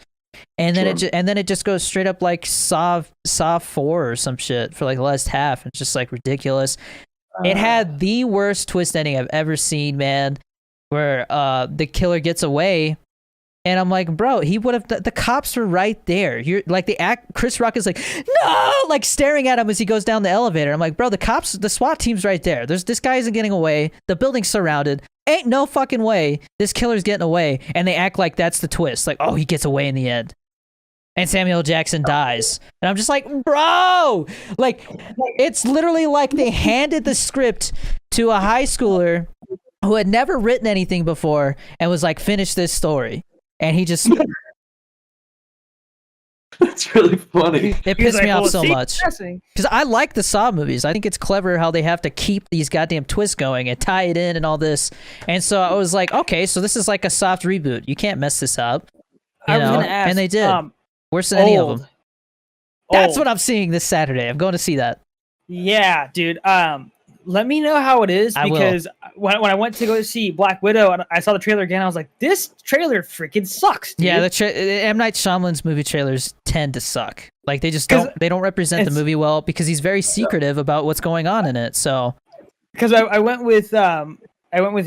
And then it just goes straight up like Saw 4 or some shit for like the last half. It's just like ridiculous. It had the worst twist ending I've ever seen, man, where the killer gets away. And I'm like, bro, he would have. The cops were right there. You're like Chris Rock is like, no, like staring at him as he goes down the elevator. I'm like, bro, the SWAT team's right there. This guy isn't getting away. The building's surrounded. Ain't no fucking way this killer's getting away. And they act like that's the twist. Like, oh, he gets away in the end. And Samuel L. Jackson dies. And I'm just like, bro, like, it's literally like they handed the script to a high schooler who had never written anything before and was like, finish this story. And he just... That's really funny. It pissed me off so much. Because I like the Saw movies. I think it's clever how they have to keep these goddamn twists going and tie it in and all this. And so I was like, okay, so this is like a soft reboot. You can't mess this up. I was gonna ask, and they did. Worse than any of them. That's Old. what I'm seeing this Saturday. I'm going to see that. Yeah, dude. Let me know how it is, because when I went to go see Black Widow and I saw the trailer again, I was like, this trailer freaking sucks, dude. Yeah, M. Night Shyamalan's movie trailers tend to suck. Like they just don't represent the movie well because he's very secretive about what's going on in it. So because I went with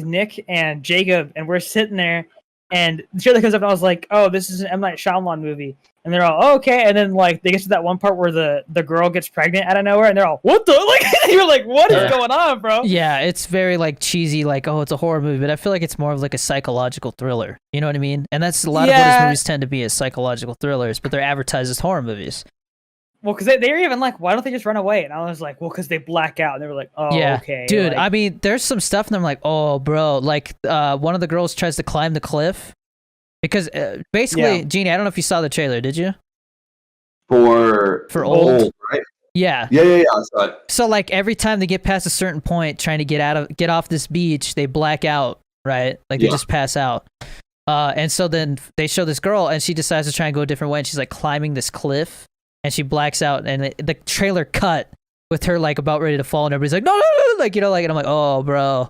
Nick and Jacob, and we're sitting there, and the trailer comes up, and I was like, oh, this is an M. Night Shyamalan movie. And they're all, oh, okay. And then, like, they get to that one part where the girl gets pregnant out of nowhere, and they're all, what the? Like, you're like, what is going on, bro? Yeah, it's very, like, cheesy, like, oh, it's a horror movie. But I feel like it's more of, like, a psychological thriller. You know what I mean? And that's a lot of what his movies tend to be, is psychological thrillers. But they're advertised as horror movies. Well, because they were even like, why don't they just run away? And I was like, well, because they black out. And they were like, oh, yeah. okay. Dude, like, I mean, there's some stuff, and I'm like, oh, bro. Like, one of the girls tries to climb the cliff. Because, basically, Genie, I don't know if you saw the trailer, did you? For old, right? Yeah. Yeah. I saw it. So like every time they get past a certain point trying to get off this beach, they black out, right? Like they just pass out. And so then they show this girl and she decides to try and go a different way, and she's like climbing this cliff and she blacks out, and the trailer cut with her like about ready to fall, and everybody's like, no, like, you know, like, and I'm like, oh, bro.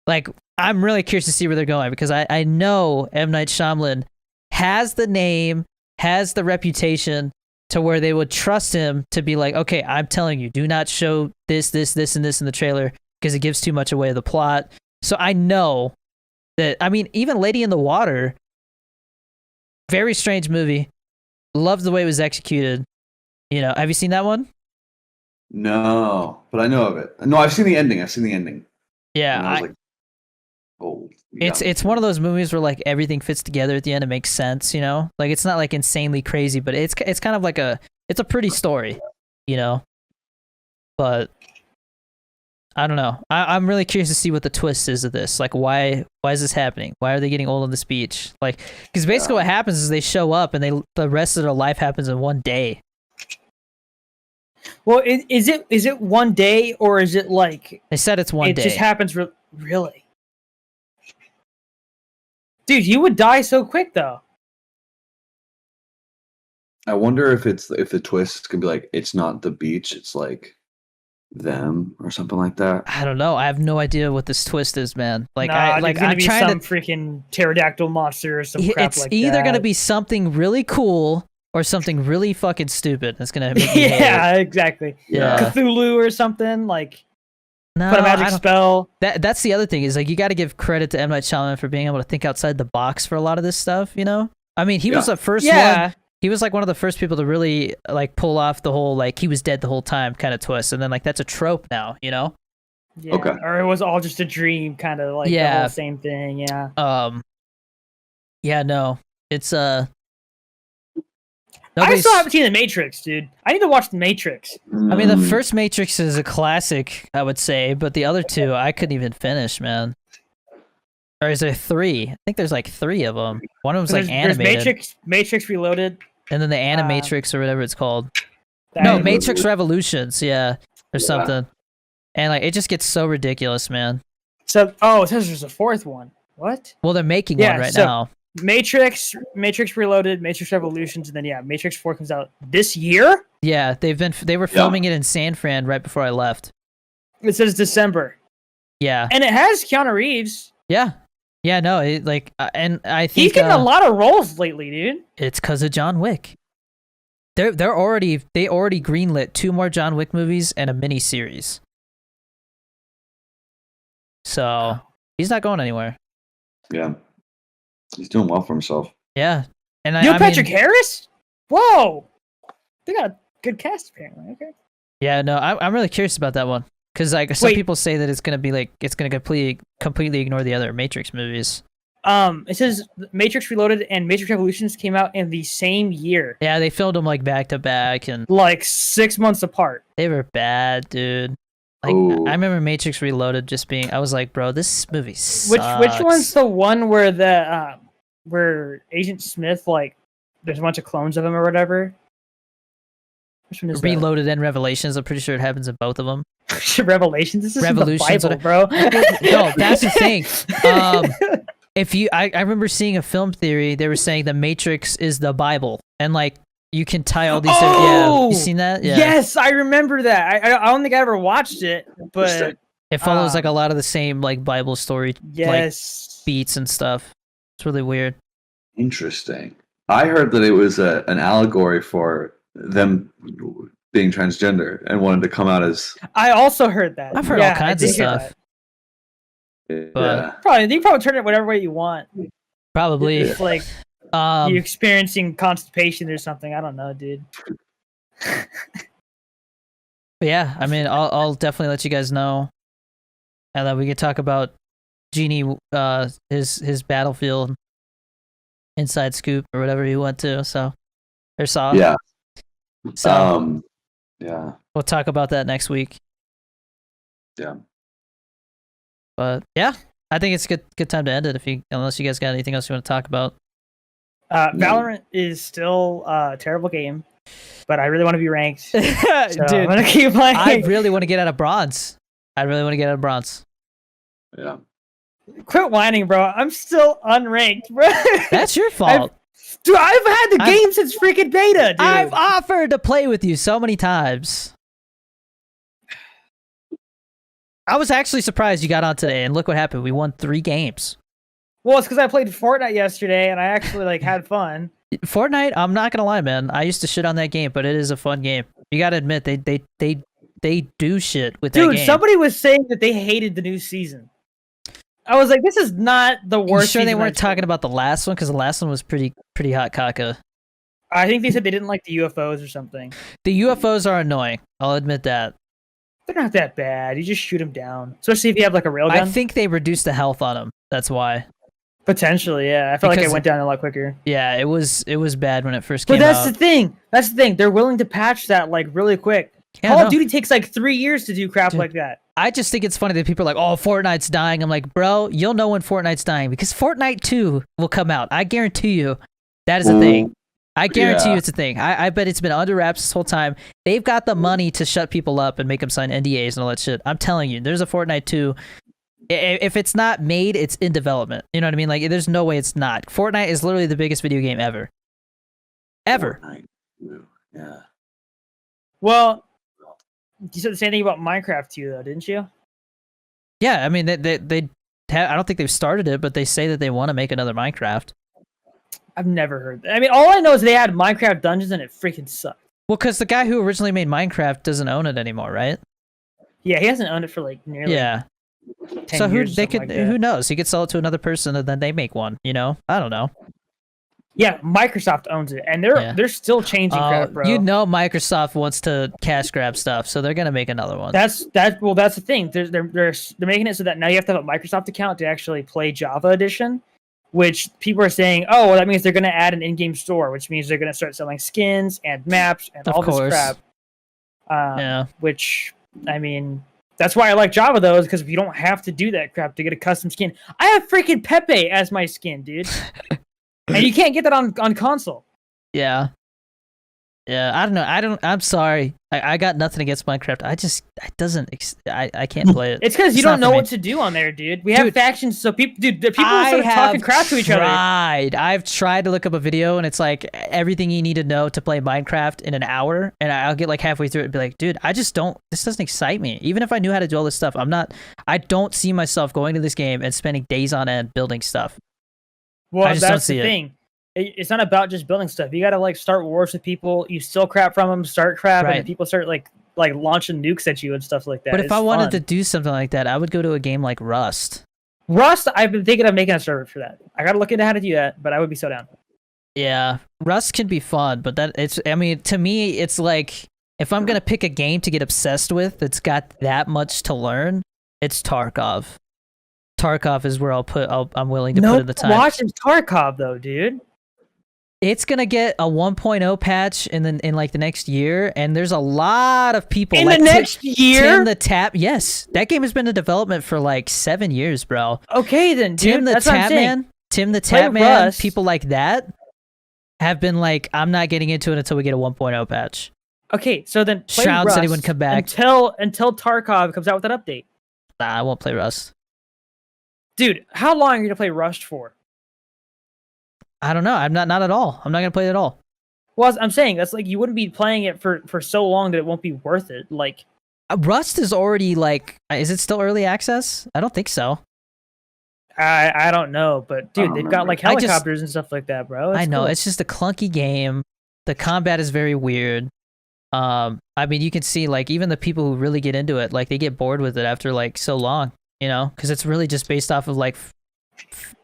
Like, I'm really curious to see where they're going, because I know M. Night Shyamalan has the name, has the reputation to where they would trust him to be like, okay, I'm telling you, do not show this, and this in the trailer because it gives too much away of the plot. So I know that, I mean, even Lady in the Water, very strange movie. Loved the way it was executed. You know, have you seen that one? No, but I know of it. No, I've seen the ending. Yeah, and I was like, oh. It's one of those movies where like everything fits together at the end. It makes sense, you know. Like it's not like insanely crazy, but it's kind of like it's a pretty story, you know. But I don't know. I'm really curious to see what the twist is of this. Like, why is this happening? Why are they getting old on this beach? Like, because basically what happens is they show up and the rest of their life happens in one day. Well, is it one day, or is it like they said it's one day? It just happens really. Dude, you would die so quick though. I wonder if the twist can be like, it's not the beach, it's like them or something like that. I don't know. I have no idea what this twist is, man. Like, it's gonna I'm be trying some freaking pterodactyl monster or some crap it's like either that. gonna be something really cool or something really fucking stupid. That's gonna make me hate it. Exactly. Yeah. Cthulhu or something, like No, put a magic spell. That's the other thing, is like you got to give credit to M. Night Shyamalan for being able to think outside the box for a lot of this stuff, you know? I mean, he was the first one. He was like one of the first people to really like pull off the whole like he was dead the whole time kind of twist, and then like that's a trope now, you know? Yeah. Okay. Or it was all just a dream, kind of like the whole same thing, yeah. Yeah, no. It's I still haven't seen The Matrix, dude. I need to watch The Matrix. I mean, the first Matrix is a classic, I would say, but the other two I couldn't even finish, man. Or is there 3? I think there's like 3 of them. One of them's like animated. There's Matrix Reloaded. And then the Animatrix or whatever it's called. No, Matrix Revolutions, yeah. Or something. And like, it just gets so ridiculous, man. So, it says there's a 4th one. What? Well, they're making one right now. Matrix Reloaded, Matrix Revolutions, and then Matrix 4 comes out this year. Yeah, they were filming it in San Fran right before I left. It says December, Yeah. and it has Keanu Reeves. Yeah. Yeah, no, and I think He's getting a lot of roles lately, dude. it's because of John Wick. They already greenlit 2 more John Wick movies and a mini series. So he's not going anywhere. Yeah, he's doing well for himself. Yeah, and Neil Patrick Harris. Whoa, they got a good cast apparently. Okay. Yeah, no, I'm really curious about that one because like some people say that it's gonna be like it's gonna completely ignore the other Matrix movies. It says Matrix Reloaded and Matrix Revolutions came out in the same year. Yeah, they filmed them like back to back and like 6 months apart. They were bad, dude. Like I remember Matrix Reloaded just being. I was like, bro, this movie sucks. Which one's the one where where Agent Smith like there's a bunch of clones of him or whatever? Which one is Reloaded and Revelations? I'm pretty sure it happens in both of them. Revelations. This is Revolutions, the Bible, bro. No, that's the thing. I remember seeing a film theory. They were saying the Matrix is the Bible, and like you can tie all these. Yeah, you seen that? Yeah. Yes, I remember that. I don't think I ever watched it, but it follows like a lot of the same like Bible story, like beats and stuff. It's really weird. Interesting. I heard that it was an allegory for them being transgender and wanted to come out as. I also heard that. I've heard all kinds of stuff. Yeah. You can probably turn it whatever way you want. Probably. It's like you experiencing constipation or something. I don't know, dude. But yeah, I mean, I'll definitely let you guys know, and then we can talk about Genie, his Battlefield inside scoop or whatever he went to. Or saw. Yeah. So yeah, we'll talk about that next week. Yeah. But yeah, I think it's a good time to end it. Unless you guys got anything else you want to talk about. Valorant is still a terrible game, but I really want to be ranked. So Dude, I'm gonna keep playing. I really want to get out of bronze. Yeah. Quit whining, bro. I'm still unranked, bro. That's your fault. Dude, I've had the game since freaking beta, dude. I've offered to play with you so many times. I was actually surprised you got on today, and look what happened. We won 3 games. Well, it's because I played Fortnite yesterday, and I actually had fun. Fortnite, I'm not gonna lie, man. I used to shit on that game, but it is a fun game. You gotta admit, they do shit with that game. Dude, somebody was saying that they hated the new season. I was like, this is not the worst. You sure they weren't talking about the last one? Because the last one was pretty hot caca. I think they said they didn't like the UFOs or something. The UFOs are annoying. I'll admit that. They're not that bad. You just shoot them down. Especially if you have like a railgun. I think they reduced the health on them. That's why. Potentially, yeah. I felt like it went down a lot quicker. Yeah, it was bad when it first came out. But that's the thing. That's the thing. They're willing to patch that like really quick. Call of Duty takes like 3 years to do crap like that. I just think it's funny that people are like, oh, Fortnite's dying. I'm like, bro, you'll know when Fortnite's dying because Fortnite 2 will come out. I guarantee you that is a thing. I guarantee you it's a thing. I bet it's been under wraps this whole time. They've got the money to shut people up and make them sign NDAs and all that shit. I'm telling you, there's a Fortnite 2. If it's not made, it's in development. You know what I mean? Like, there's no way it's not. Fortnite is literally the biggest video game ever. Ever. Fortnite. Yeah. Well, you said the same thing about Minecraft too, though, didn't you? Yeah, I mean, I don't think they've started it, but they say that they want to make another Minecraft. I've never heard that. I mean, all I know is they had Minecraft Dungeons and it freaking sucked. Well, because the guy who originally made Minecraft doesn't own it anymore, right? Yeah, he hasn't owned it for like nearly 10 so years. Who knows? He could sell it to another person and then they make one, you know? I don't know. Yeah, Microsoft owns it, and they're still changing crap, bro. You know, Microsoft wants to cash grab stuff, so they're gonna make another one. That's the thing. They're making it so that now you have to have a Microsoft account to actually play Java Edition, which people are saying, oh, well, that means they're gonna add an in-game store, which means they're gonna start selling skins and maps and all this crap. Yeah. Which, I mean, that's why I like Java though, is because you don't have to do that crap to get a custom skin. I have freaking Pepe as my skin, dude. And you can't get that on console. Yeah. Yeah, I don't know. I'm sorry. I got nothing against Minecraft. I can't play it. It's because you It's don't not know for what me. to do on there, dude. We have factions, so people people I start talking have crap to each other. I've tried to look up a video, and it's like everything you need to know to play Minecraft in an hour, and I'll get like halfway through it and be like, dude, I just don't. This doesn't excite me. Even if I knew how to do all this stuff, I don't see myself going to this game and spending days on end building stuff. Well, I just don't that's see the it. thing. It's not about just building stuff. You got to like start wars with people. You steal crap from them, start crap, and Right. then people start like launching nukes at you and stuff like that. But if It's I wanted fun. to do something like that, I would go to a game like Rust. Rust, I've been thinking of making a server for that. I got to look into how to do that, but I would be so down. Yeah, Rust can be fun, but I mean, to me, it's like if I'm gonna pick a game to get obsessed with that's got that much to learn, it's Tarkov. Tarkov is where I'm willing to put in the time. Watching Tarkov though, dude. It's gonna get a 1.0 patch in like the next year, and there's a lot of people In like the next year? Tim the Tap. Yes, that game has been in development for like 7 years, bro. Okay, then, Tim dude. the That's what I'm Tap saying. Man, Tim the Play Tap Man, Rust. people like that have been like, I'm not getting into it until we get a 1.0 patch. Okay, so then play Shroud Rust said he wouldn't come back. until Tarkov comes out with that update. Nah, I won't play Rust. Dude, how long are you gonna play Rust for? I don't know. I'm not at all. I'm not gonna play it at all. Well, I'm saying that's like you wouldn't be playing it for so long that it won't be worth it. Like, Rust is already like, is it still early access? I don't think so. I don't know, but dude, they've got like I just- helicopters and stuff like that, bro. I know cool. it's just a clunky game. The combat is very weird. I mean, you can see like even the people who really get into it, like they get bored with it after like so long, you know, because it's really just based off of like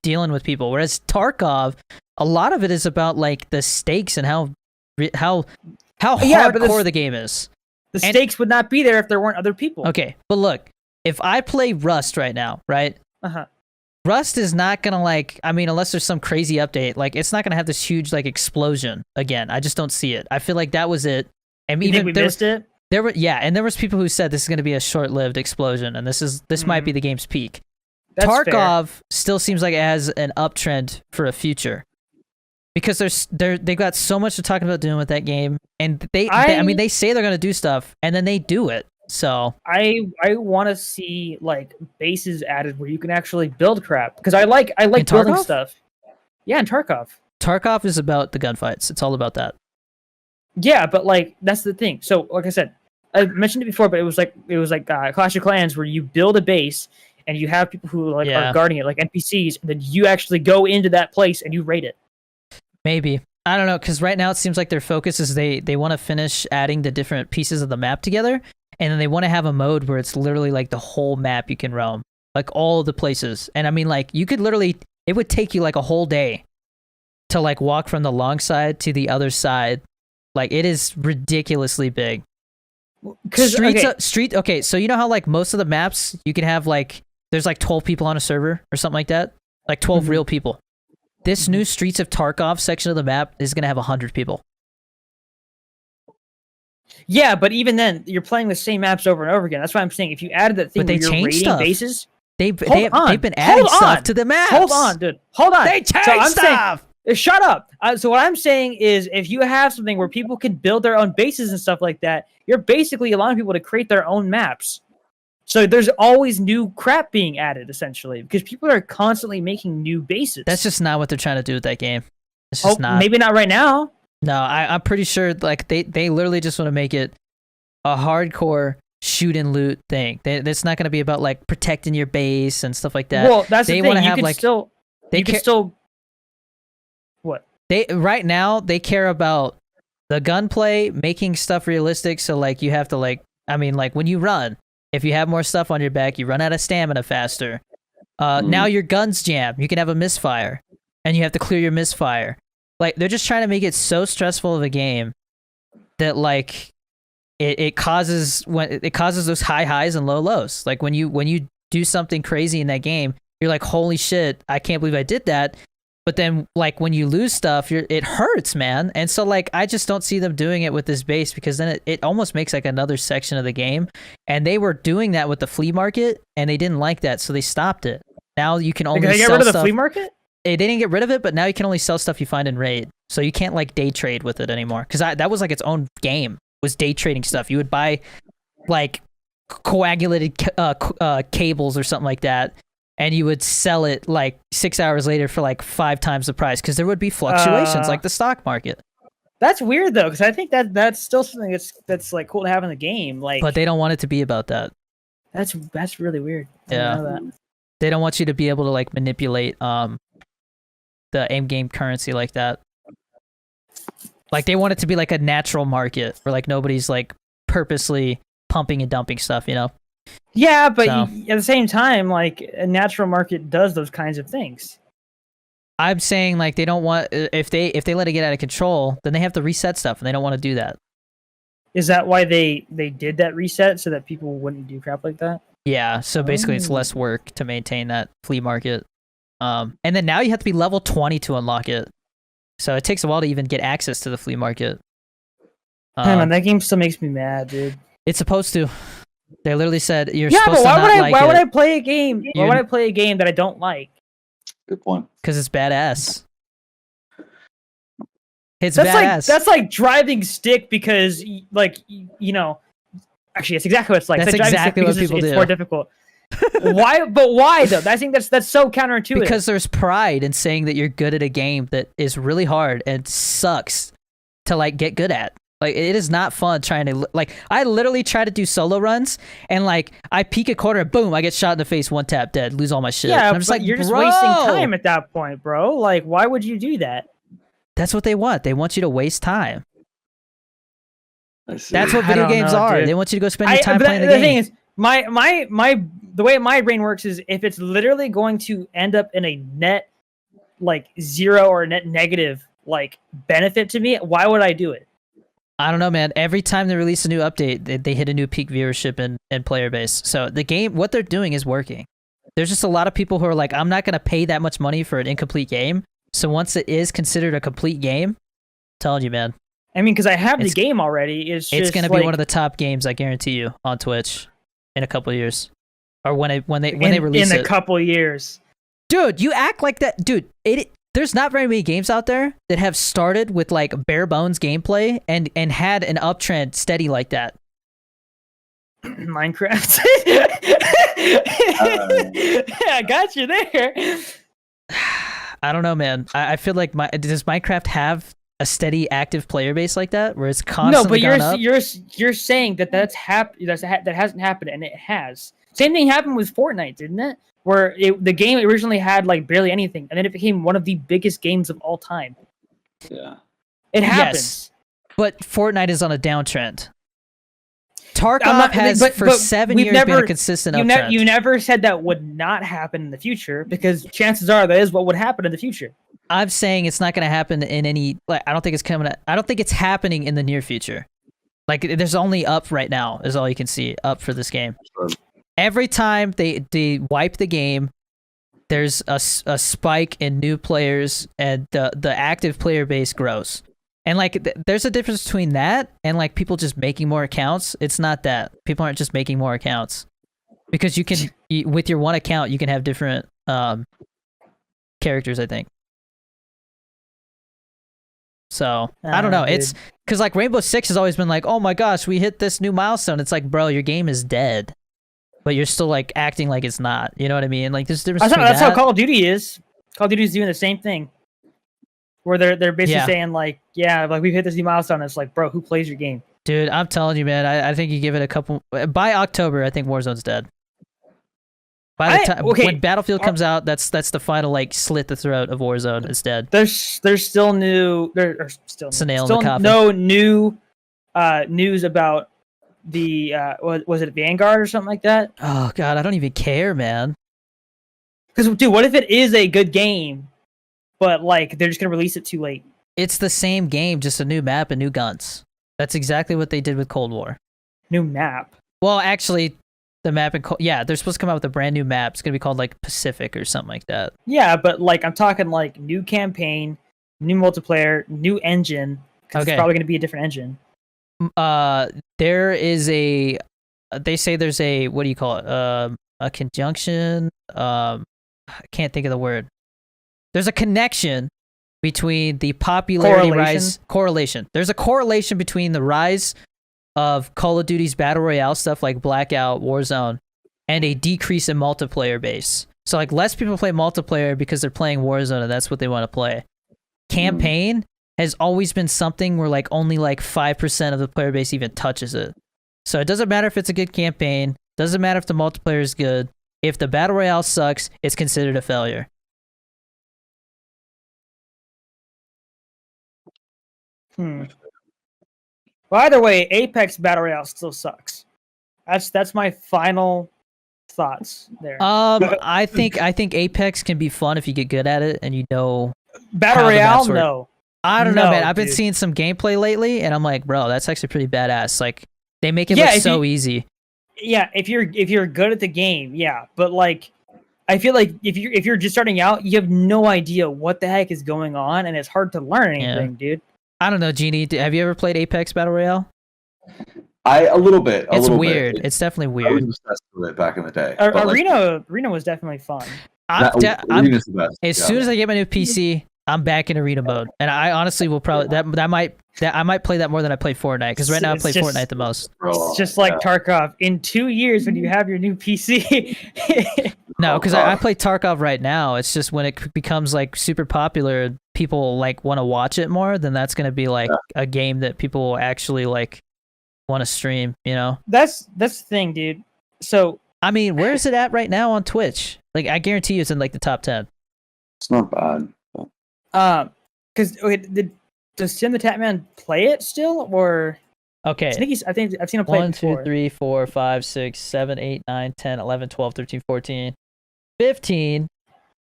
dealing with people. Whereas Tarkov, a lot of it is about like the stakes and how Yeah, but hardcore the game is. the and- stakes would not be there if there weren't other people. Okay, but look, if I play Rust right now, right? Uh-huh. Rust is not gonna like, I mean, unless there's some crazy update, like it's not gonna have this huge like explosion again. I just don't see it. I feel like that was it. And You think we missed it? there was people who said this is gonna be a short-lived explosion, and this might be the game's peak. That's Tarkov fair. still seems like it has an uptrend for a future. Because they've got so much to talk about doing with that game, and I mean they say they're gonna do stuff, and then they do it. So I want to see like bases added where you can actually build crap because I like building Tarkov? stuff. Yeah, in Tarkov. Tarkov is about the gunfights. It's all about that. Yeah, but like that's the thing. So like I said, I mentioned it before, but it was like Clash of Clans where you build a base and you have people who like Yeah. are guarding it, like NPCs, and then you actually go into that place and you raid it. Maybe. I don't know, because right now it seems like their focus is they want to finish adding the different pieces of the map together, and then they want to have a mode where it's literally like the whole map you can roam, like all the places. And I mean, like you could literally, it would take you like a whole day to like walk from the long side to the other side. Like it is ridiculously big. Okay, so you know how like most of the maps you can have like there's like 12 people on a server or something like that, like 12 real people. This new Streets of Tarkov section of the map is gonna have 100 people. Yeah, but even then, you're playing the same maps over and over again. That's why I'm saying if you added that thing But they where you're changed raiding stuff. bases. They've been Hold adding stuff on. to the maps. Hold on, dude. Hold on. They changed So I'm saying- stuff. Shut up. So what I'm saying is, if you have something where people can build their own bases and stuff like that, you're basically allowing people to create their own maps. So there's always new crap being added, essentially, because people are constantly making new bases. That's just not what they're trying to do with that game. It's just not. Maybe not right now. No, I'm pretty sure like they literally just want to make it a hardcore shoot and loot thing. It's not going to be about like protecting your base and stuff like that. Well, that's they the thing. wanna You have, could like- still. they You can ca- still. What? They right now they care about the gunplay, making stuff realistic. So like you have to like, I mean, like when you run, if you have more stuff on your back, you run out of stamina faster. Now your guns jam. You can have a misfire, and you have to clear your misfire. Like they're just trying to make it so stressful of a game that like it causes those high highs and low lows. Like when you do something crazy in that game, you're like, holy shit, I can't believe I did that. But then like when you lose stuff, it hurts, man. And so like I just don't see them doing it with this base, because then it almost makes like another section of the game. And they were doing that with the flea market, and they didn't like that, so they stopped it. Now you can only They sell get rid of the stuff. flea market? They didn't get rid of it, but now you can only sell stuff you find in raid. So you can't like day trade with it anymore. Because that was like its own game, was day trading stuff. You would buy like coagulated cables or something like that, and you would sell it like 6 hours later for like 5 times the price, because there would be fluctuations like the stock market. That's weird though, because I think that's still something that's like cool to have in the game. Like, But they don't want it to be about that. that's really weird. I Yeah. didn't know that. They don't want you to be able to like manipulate the in-game currency like that. Like they want it to be like a natural market where like nobody's like purposely pumping and dumping stuff, you know? Yeah, but So- at the same time, like a natural market does those kinds of things. I'm saying like they don't want, if they let it get out of control, then they have to reset stuff, and they don't want to do that. Is that why they did that reset, so that people wouldn't do crap like that? Yeah, so basically it's less work to maintain that flea market. And then now you have to be level 20 to unlock it. So it takes a while to even get access to the flea market. Man, that game still makes me mad, dude. It's supposed to. They literally said you're Yeah, supposed but to not like why would I it play a game? Why You- would I play a game that I don't like? Good point. because it's badass. It's That's badass. like driving stick because like you know. Actually, it's exactly what it's like. That's It's like driving exactly stick what because people it's do. more difficult. Why? But why though? I think that's so counterintuitive. Because there's pride in saying that you're good at a game that is really hard and sucks to like get good at. Like it is not fun trying to like. I literally try to do solo runs and like I peek a corner, boom, I get shot in the face, one tap, dead, lose all my shit. yeah, And I'm just but like, you're just bro, wasting time at that point, bro. Like, why would you do that? That's what they want. They want you to waste time. I see. That's what I video don't games know, are. dude. They want you to go spend your time but playing the the game. thing is, the way my brain works is if it's literally going to end up in a net like zero or net negative like benefit to me, why would I do it? I don't know, man. Every time they release a new update, they hit a new peak viewership and player base. So the game, what they're doing is working. There's just a lot of people who are like, I'm not going to pay that much money for an incomplete game. So once it is considered a complete game, I'm telling you, man, I mean, because I have the It's- game already. It's going to like, be one of the top games, I guarantee you, on Twitch in a couple of years, or when they release in it. a couple years. Dude, you act like that, dude. There's not very many games out there that have started with like bare bones gameplay and had an uptrend steady like that. Minecraft. I got you there. I don't know, man. I feel like does Minecraft have a steady active player base like that where it's No, constantly but gone up? you're saying that that hasn't happened, and it has. Same thing happened with Fortnite, didn't it? Where the game originally had like barely anything, and then it became one of the biggest games of all time. Yeah. It Yes. happens. But Fortnite is on a downtrend. Tarkov I'm not- has but- for but 7 we've years been a never- consistent You, uptrend. you never said that would not happen in the future, because chances are that is what would happen in the future. I'm saying it's not going to happen in any. Like, I don't think it's coming. I don't think it's happening in the near future. Like, there's only up right now. Is all you can see up for this game. Every time they wipe the game, there's a spike in new players, and the active player base grows. And like, there's a difference between that and like people just making more accounts. It's not that people aren't just making more accounts, because you can with your one account you can have different characters, I think. So I don't know. Dude. It's because like Rainbow Six has always been like, oh my gosh, we hit this new milestone. It's like, bro, your game is dead, but you're still like acting like it's not. You know what I mean? Like there's a difference between That's how that. Call of Duty is. Call of Duty is doing the same thing, where they're basically Yeah. saying like, yeah, like we've hit this new milestone. It's like, bro, who plays your game? Dude, I'm telling you, man. I think you give it a couple. By October, I think Warzone's dead. By the time when Battlefield comes out, that's the final like slit the throat of Warzone. It's dead. There's still new. There's still It's a nail in the still coffin. no new news about the was it Vanguard or something like that? Oh god, I don't even care, man. Because dude, what if it is a good game, but like they're just gonna release it too late? It's the same game, just a new map and new guns. That's exactly what they did with Cold War. New map. Well, actually, the map in yeah, they're supposed to come out with a brand new map. It's gonna be called like Pacific or something like that. Yeah, but like I'm talking like new campaign, new multiplayer, new engine. 'Cause Okay. It's probably gonna be a different engine. There is a. They say there's a, what do you call it? A conjunction. I can't think of the word. There's a connection between the popularity correlation. There's a correlation between the rise of Call of Duty's Battle Royale stuff like Blackout, Warzone, and a decrease in multiplayer base. So like less people play multiplayer because they're playing Warzone and that's what they want to play. Campaign has always been something where like only like 5% of the player base even touches it. So it doesn't matter if it's a good campaign, doesn't matter if the multiplayer is good. If the Battle Royale sucks, it's considered a failure. Well, either way, Apex Battle Royale still sucks. That's my final thoughts there. I think Apex can be fun if you get good at it and you know Battle how the maps Royale, work. no. I don't know, No, man. I've been dude. seeing some gameplay lately, and I'm like, bro, that's actually pretty badass. Like they make it look so easy. Yeah, if you're good at the game, yeah. But like, I feel like if you're just starting out, you have no idea what the heck is going on, and it's hard to learn anything, dude. I don't know, Genie. Have you ever played Apex Battle Royale? A little bit. It's weird. It's definitely I was weird. obsessed with it back in the day. but, like, Arena was definitely fun. Arena's the best. As soon as I get my new PC, I'm back in arena mode, and I honestly will probably I might play that more than I play Fortnite because right now I play Fortnite the most. It's just like Tarkov. In 2 years, when you have your new PC. No, because I play Tarkov right now. It's just when it becomes like super popular, people like want to watch it more. Then that's gonna be like a game that people will actually like want to stream. You know? That's the thing, dude. So I mean, where is it at right now on Twitch? Like I guarantee you, it's in like the top 10. It's not bad. because does Tim the Tatman play it still, or? Okay. I think I've seen him play it 1, before. 2, 3, 4, 5, 6, 7, 8, 9, 10, 11, 12, 13, 14, 15.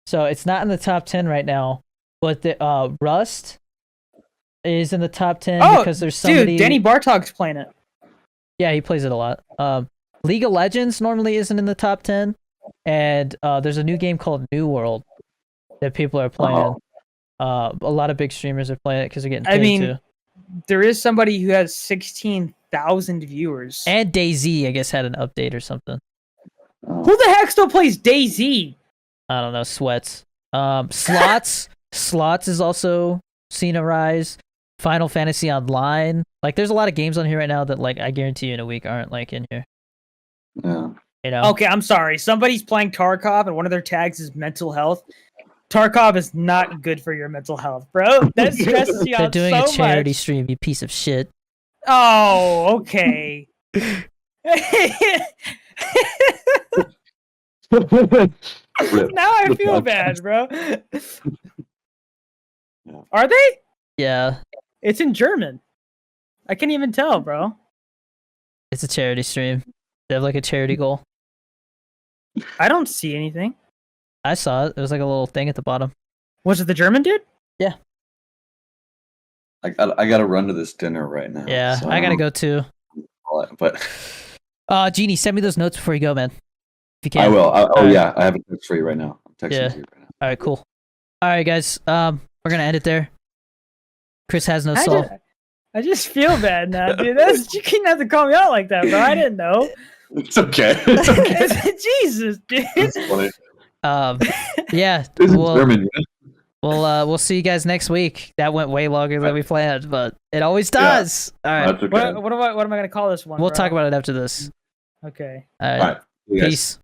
So it's not in the top 10 right now, but the Rust is in the top 10 because there's somebody. Dude, Danny Bartog's playing it. Yeah, he plays it a lot. League of Legends normally isn't in the top 10, and there's a new game called New World that people are playing. A lot of big streamers are playing it because they're getting paid too. There is somebody who has 16,000 viewers. And DayZ, I guess, had an update or something. Who the heck still plays DayZ? I don't know, sweats. Slots is also seen a rise. Final Fantasy Online. Like, there's a lot of games on here right now that, like, I guarantee you in a week aren't, like, in here. Yeah. You know? Okay, I'm sorry. Somebody's playing Tarkov, and one of their tags is mental health. Tarkov is not good for your mental health, bro. That stresses you out so much. They're doing a charity stream, you piece of shit. Oh, okay. Rip. Now I feel bad, bro. Are they? Yeah. It's in German. I can't even tell, bro. It's a charity stream. They have like a charity goal. I don't see anything. I saw it. It was like a little thing at the bottom. Was it the German dude? Yeah. I gotta run to this dinner right now. Yeah, so I gotta go too. But Genie, send me those notes before you go, man. If you can. I will. Yeah, I have a text for you right now. I'm texting you right now. All right, cool. All right, guys. We're gonna end it there. Chris has no soul. I just feel bad now, dude. You couldn't have to call me out like that, bro. I didn't know. It's okay. It's okay. Jesus, dude. It's funny. Yeah. This is German. We'll see you guys next week. That went way longer than we planned, but it always does. Yeah. All right. That's okay. What am I gonna call this one? We'll bro? talk about it after this. Okay. All right. All right. Peace.